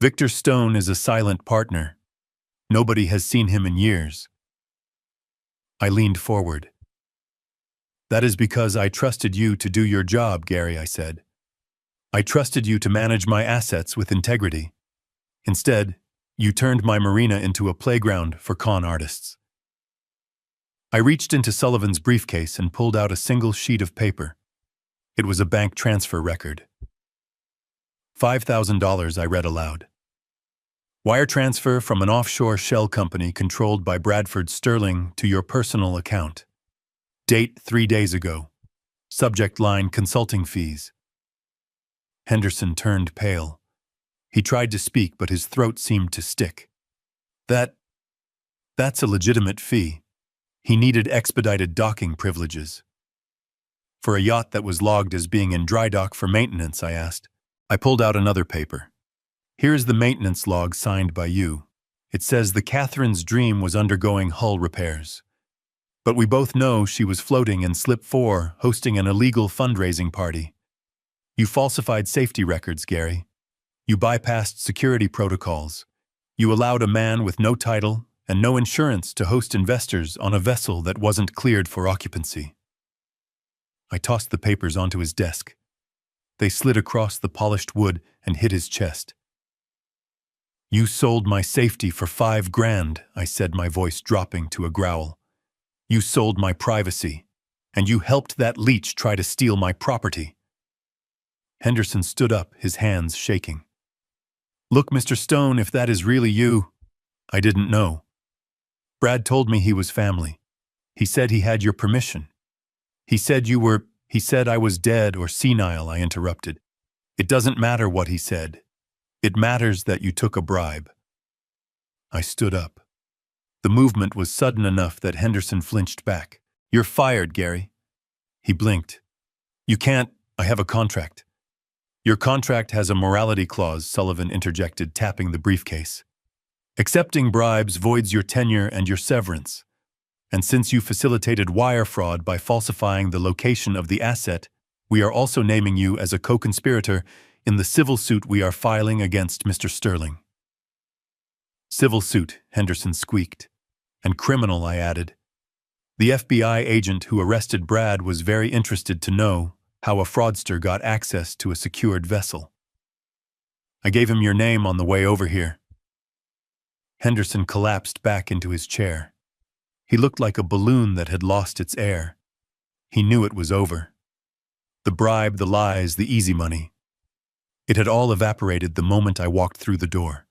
Victor Stone is a silent partner. Nobody has seen him in years. I leaned forward. That is because I trusted you to do your job, Gary, I said. I trusted you to manage my assets with integrity. Instead, you turned my marina into a playground for con artists. I reached into Sullivan's briefcase and pulled out a single sheet of paper. It was a bank transfer record. $5,000, I read aloud. Wire transfer from an offshore shell company controlled by Bradford Sterling to your personal account. Date 3 days ago. Subject line consulting fees. Henderson turned pale. He tried to speak, but his throat seemed to stick. That's a legitimate fee. He needed expedited docking privileges. For a yacht that was logged as being in dry dock for maintenance, I asked. I pulled out another paper. Here is the maintenance log signed by you. It says the Catherine's Dream was undergoing hull repairs. But we both know she was floating in Slip 4, hosting an illegal fundraising party. You falsified safety records, Gary. You bypassed security protocols. You allowed a man with no title and no insurance to host investors on a vessel that wasn't cleared for occupancy. I tossed the papers onto his desk. They slid across the polished wood and hit his chest. You sold my safety for $5,000, I said, my voice dropping to a growl. You sold my privacy, and you helped that leech try to steal my property. Henderson stood up, his hands shaking. Look, Mr. Stone, if that is really you. I didn't know. Brad told me he was family. He said he had your permission. He said I was dead or senile, I interrupted. It doesn't matter what he said. It matters that you took a bribe. I stood up. The movement was sudden enough that Henderson flinched back. You're fired, Gary. He blinked. You can't, I have a contract. Your contract has a morality clause, Sullivan interjected, tapping the briefcase. Accepting bribes voids your tenure and your severance. And since you facilitated wire fraud by falsifying the location of the asset, we are also naming you as a co-conspirator in the civil suit we are filing against Mr. Sterling. Civil suit, Henderson squeaked. And criminal, I added. The FBI agent who arrested Brad was very interested to know how a fraudster got access to a secured vessel. I gave him your name on the way over here. Henderson collapsed back into his chair. He looked like a balloon that had lost its air. He knew it was over. The bribe, the lies, the easy money. It had all evaporated the moment I walked through the door.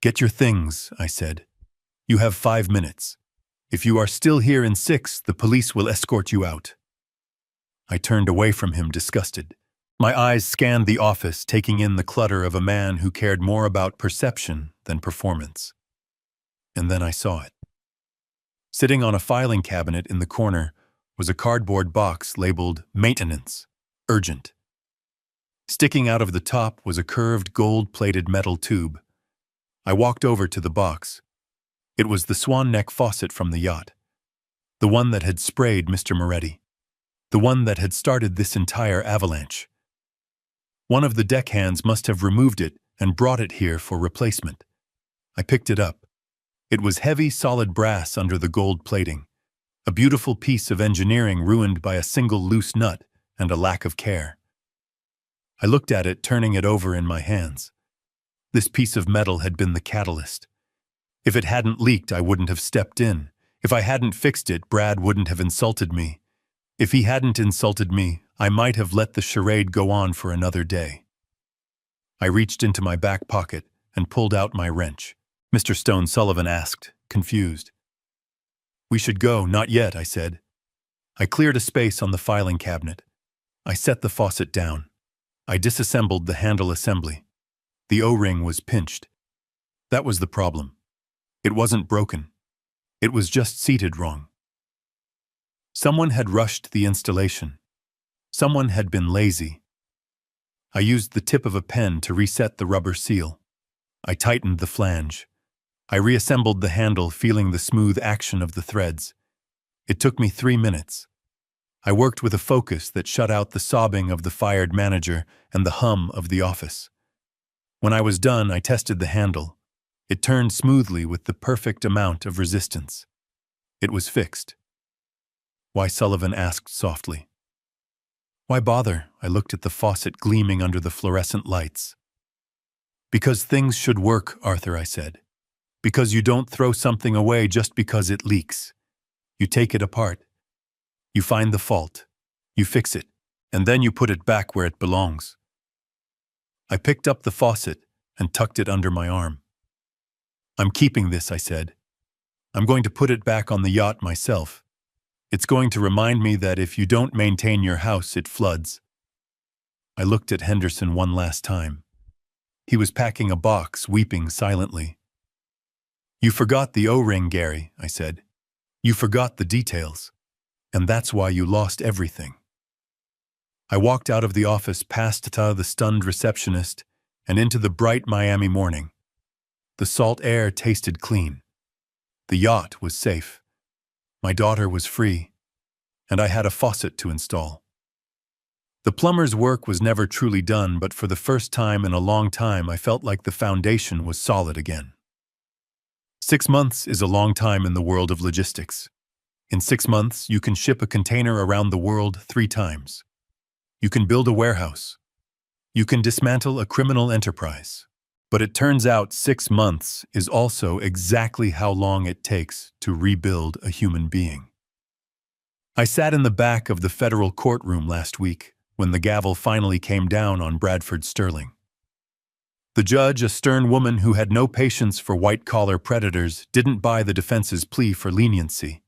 Get your things, I said. You have 5 minutes. If you are still here in 6, the police will escort you out. I turned away from him, disgusted. My eyes scanned the office, taking in the clutter of a man who cared more about perception than performance. And then I saw it. Sitting on a filing cabinet in the corner was a cardboard box labeled Maintenance, Urgent. Sticking out of the top was a curved gold-plated metal tube. I walked over to the box. It was the swan neck faucet from the yacht. The one that had sprayed Mr. Moretti. The one that had started this entire avalanche. One of the deckhands must have removed it and brought it here for replacement. I picked it up. It was heavy, solid brass under the gold plating. A beautiful piece of engineering ruined by a single loose nut and a lack of care. I looked at it, turning it over in my hands. This piece of metal had been the catalyst. If it hadn't leaked, I wouldn't have stepped in. If I hadn't fixed it, Brad wouldn't have insulted me. If he hadn't insulted me, I might have let the charade go on for another day. I reached into my back pocket and pulled out my wrench. Mr. Stone, Sullivan asked, confused. We should go, not yet, I said. I cleared a space on the filing cabinet. I set the faucet down. I disassembled the handle assembly. The O-ring was pinched. That was the problem. It wasn't broken. It was just seated wrong. Someone had rushed the installation. Someone had been lazy. I used the tip of a pen to reset the rubber seal. I tightened the flange. I reassembled the handle, feeling the smooth action of the threads. It took me 3 minutes. I worked with a focus that shut out the sobbing of the fired manager and the hum of the office. When I was done, I tested the handle. It turned smoothly with the perfect amount of resistance. It was fixed. Why? Sullivan asked softly. Why bother? I looked at the faucet gleaming under the fluorescent lights. Because things should work, Arthur, I said. Because you don't throw something away just because it leaks. You take it apart. You find the fault. You fix it. And then you put it back where it belongs. I picked up the faucet and tucked it under my arm. I'm keeping this, I said. I'm going to put it back on the yacht myself. It's going to remind me that if you don't maintain your house, it floods. I looked at Henderson one last time. He was packing a box, weeping silently. You forgot the O-ring, Gary, I said. You forgot the details. And that's why you lost everything. I walked out of the office past the stunned receptionist and into the bright Miami morning. The salt air tasted clean. The yacht was safe. My daughter was free, and I had a faucet to install. The plumber's work was never truly done, but for the first time in a long time I felt like the foundation was solid again. 6 months is a long time in the world of logistics. In 6 months, you can ship a container around the world 3 times. You can build a warehouse. You can dismantle a criminal enterprise. But it turns out 6 months is also exactly how long it takes to rebuild a human being. I sat in the back of the federal courtroom last week when the gavel finally came down on Bradford Sterling. The judge, a stern woman who had no patience for white-collar predators, didn't buy the defense's plea for leniency.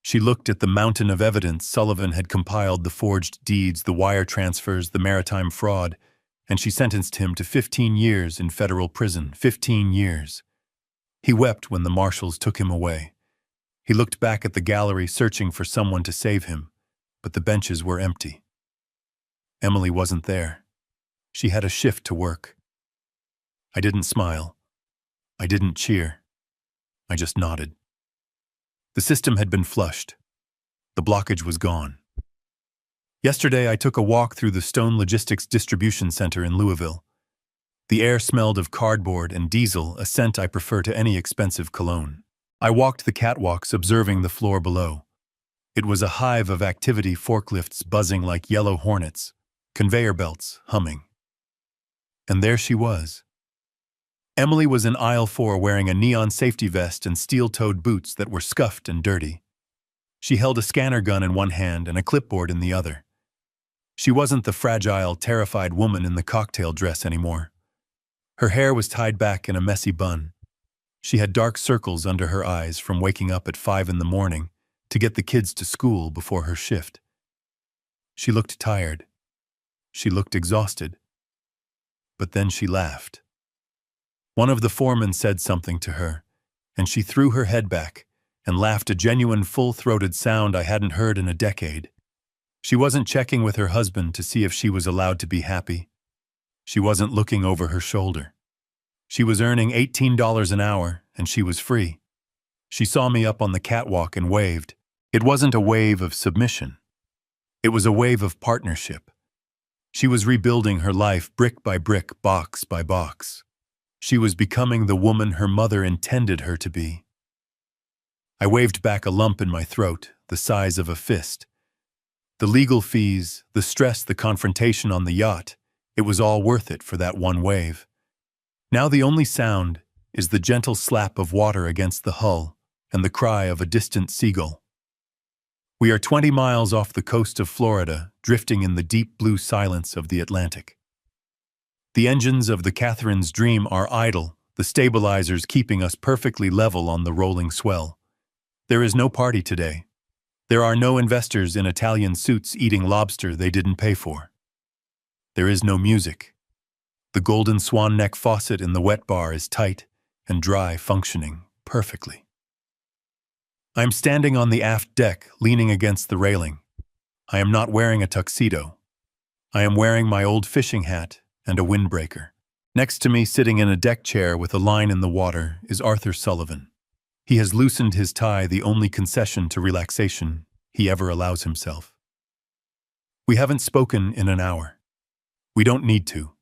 She looked at the mountain of evidence Sullivan had compiled: the forged deeds, the wire transfers, the maritime fraud, and she sentenced him to 15 years in federal prison. 15 years. He wept when the marshals took him away. He looked back at the gallery, searching for someone to save him, but the benches were empty. Emily wasn't there. She had a shift to work. I didn't smile. I didn't cheer. I just nodded. The system had been flushed. The blockage was gone. Yesterday, I took a walk through the Stone Logistics Distribution Center in Louisville. The air smelled of cardboard and diesel, a scent I prefer to any expensive cologne. I walked the catwalks, observing the floor below. It was a hive of activity: forklifts buzzing like yellow hornets, conveyor belts humming. And there she was. Emily was in aisle 4, wearing a neon safety vest and steel-toed boots that were scuffed and dirty. She held a scanner gun in one hand and a clipboard in the other. She wasn't the fragile, terrified woman in the cocktail dress anymore. Her hair was tied back in a messy bun. She had dark circles under her eyes from waking up at 5 in the morning to get the kids to school before her shift. She looked tired. She looked exhausted. But then she laughed. One of the foremen said something to her, and she threw her head back and laughed, a genuine, full-throated sound I hadn't heard in a decade. She wasn't checking with her husband to see if she was allowed to be happy. She wasn't looking over her shoulder. She was earning $18 an hour, and she was free. She saw me up on the catwalk and waved. It wasn't a wave of submission. It was a wave of partnership. She was rebuilding her life brick by brick, box by box. She was becoming the woman her mother intended her to be. I waved back, a lump in my throat, the size of a fist. The legal fees, the stress, the confrontation on the yacht, it was all worth it for that one wave. Now the only sound is the gentle slap of water against the hull and the cry of a distant seagull. We are 20 miles off the coast of Florida, drifting in the deep blue silence of the Atlantic. The engines of the Catherine's Dream are idle, the stabilizers keeping us perfectly level on the rolling swell. There is no party today. There are no investors in Italian suits eating lobster they didn't pay for. There is no music. The golden swan neck faucet in the wet bar is tight and dry, functioning perfectly. I am standing on the aft deck, leaning against the railing. I am not wearing a tuxedo. I am wearing my old fishing hat and a windbreaker. Next to me, sitting in a deck chair with a line in the water, is Arthur Sullivan. He has loosened his tie, the only concession to relaxation he ever allows himself. We haven't spoken in an hour. We don't need to.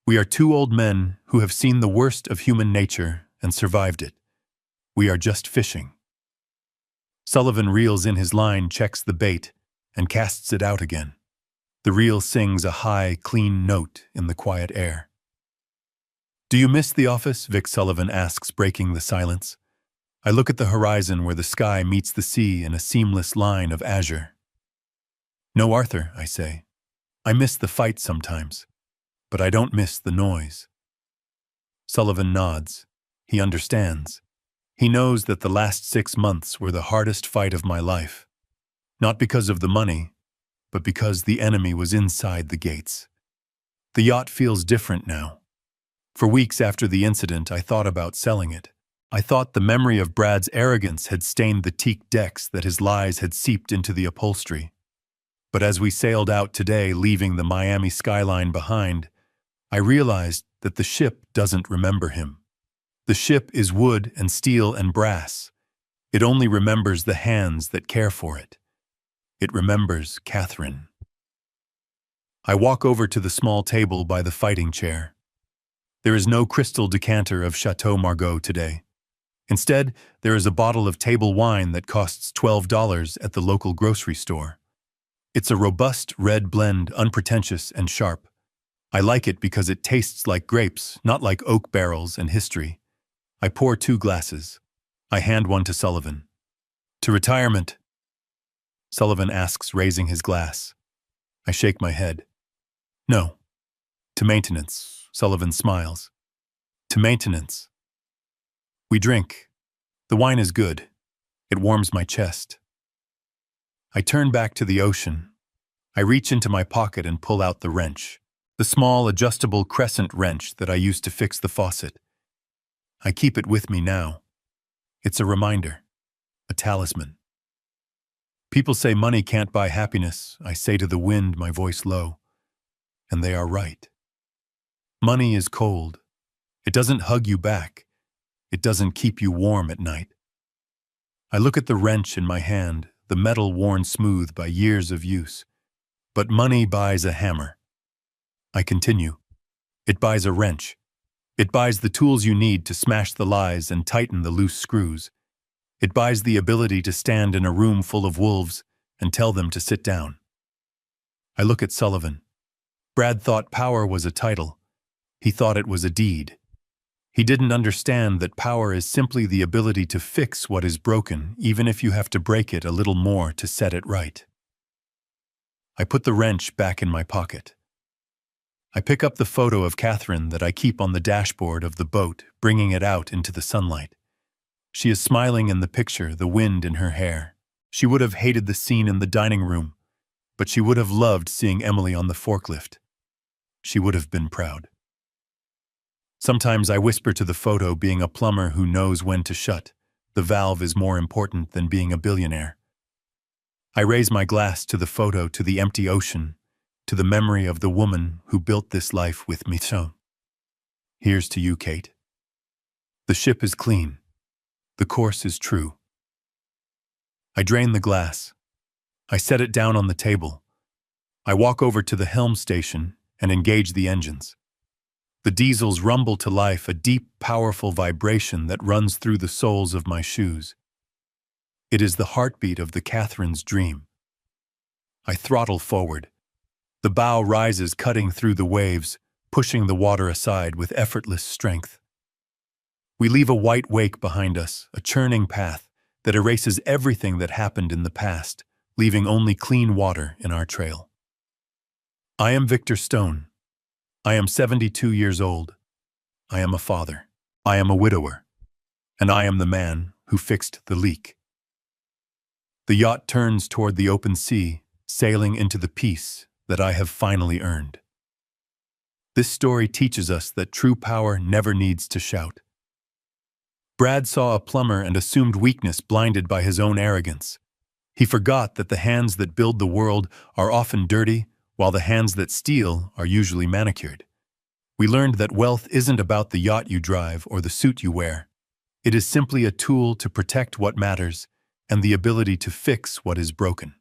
We are 2 old men who have seen the worst of human nature and survived it. We are just fishing. Sullivan reels in his line, checks the bait, and casts it out again. The reel sings a high, clean note in the quiet air. "Do you miss the office?" Vic Sullivan asks, breaking the silence. I look at the horizon where the sky meets the sea in a seamless line of azure. "No, Arthur," I say. "I miss the fight sometimes, but I don't miss the noise." Sullivan nods. He understands. He knows that the last 6 months were the hardest fight of my life. Not because of the money, but because the enemy was inside the gates. The yacht feels different now. For weeks after the incident, I thought about selling it. I thought the memory of Brad's arrogance had stained the teak decks, that his lies had seeped into the upholstery. But as we sailed out today, leaving the Miami skyline behind, I realized that the ship doesn't remember him. The ship is wood and steel and brass. It only remembers the hands that care for it. It remembers Catherine. I walk over to the small table by the fighting chair. There is no crystal decanter of Chateau Margaux today. Instead, there is a bottle of table wine that costs $12 at the local grocery store. It's a robust red blend, unpretentious and sharp. I like it because it tastes like grapes, not like oak barrels and history. I pour 2 glasses. I hand one to Sullivan. To retirement, Sullivan asks, raising his glass. I shake my head. No. To maintenance, Sullivan smiles. To maintenance. We drink. The wine is good. It warms my chest. I turn back to the ocean. I reach into my pocket and pull out the wrench. The small, adjustable crescent wrench that I used to fix the faucet. I keep it with me now. It's a reminder. A talisman. People say money can't buy happiness. I say to the wind, my voice low. And they are right. Money is cold. It doesn't hug you back. It doesn't keep you warm at night. I look at the wrench in my hand, the metal worn smooth by years of use. But money buys a hammer. I continue. It buys a wrench. It buys the tools you need to smash the lies and tighten the loose screws. It buys the ability to stand in a room full of wolves and tell them to sit down. I look at Sullivan. Brad thought power was a title. He thought it was a deed. He didn't understand that power is simply the ability to fix what is broken, even if you have to break it a little more to set it right. I put the wrench back in my pocket. I pick up the photo of Catherine that I keep on the dashboard of the boat, bringing it out into the sunlight. She is smiling in the picture, the wind in her hair. She would have hated the scene in the dining room, but she would have loved seeing Emily on the forklift. She would have been proud. Sometimes I whisper to the photo, being a plumber who knows when to shut. The valve is more important than being a billionaire. I raise my glass to the photo, to the empty ocean, to the memory of the woman who built this life with me. So, here's to you, Kate. The ship is clean. The course is true. I drain the glass. I set it down on the table. I walk over to the helm station and engage the engines. The diesels rumble to life, a deep, powerful vibration that runs through the soles of my shoes. It is the heartbeat of the Catherine's dream. I throttle forward. The bow rises, cutting through the waves, pushing the water aside with effortless strength. We leave a white wake behind us, a churning path that erases everything that happened in the past, leaving only clean water in our trail. I am Victor Stone. I am 72 years old. I am a father. I am a widower. And I am the man who fixed the leak. The yacht turns toward the open sea, sailing into the peace that I have finally earned. This story teaches us that true power never needs to shout. Brad saw a plumber and assumed weakness, blinded by his own arrogance. He forgot that the hands that build the world are often dirty, while the hands that steal are usually manicured. We learned that wealth isn't about the yacht you drive or the suit you wear. It is simply a tool to protect what matters and the ability to fix what is broken.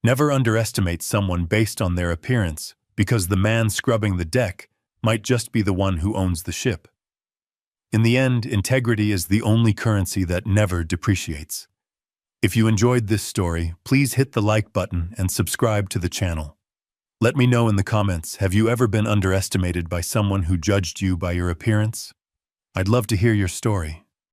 Never underestimate someone based on their appearance, because the man scrubbing the deck might just be the one who owns the ship. In the end, integrity is the only currency that never depreciates. If you enjoyed this story, please hit the like button and subscribe to the channel. Let me know in the comments, have you ever been underestimated by someone who judged you by your appearance? I'd love to hear your story.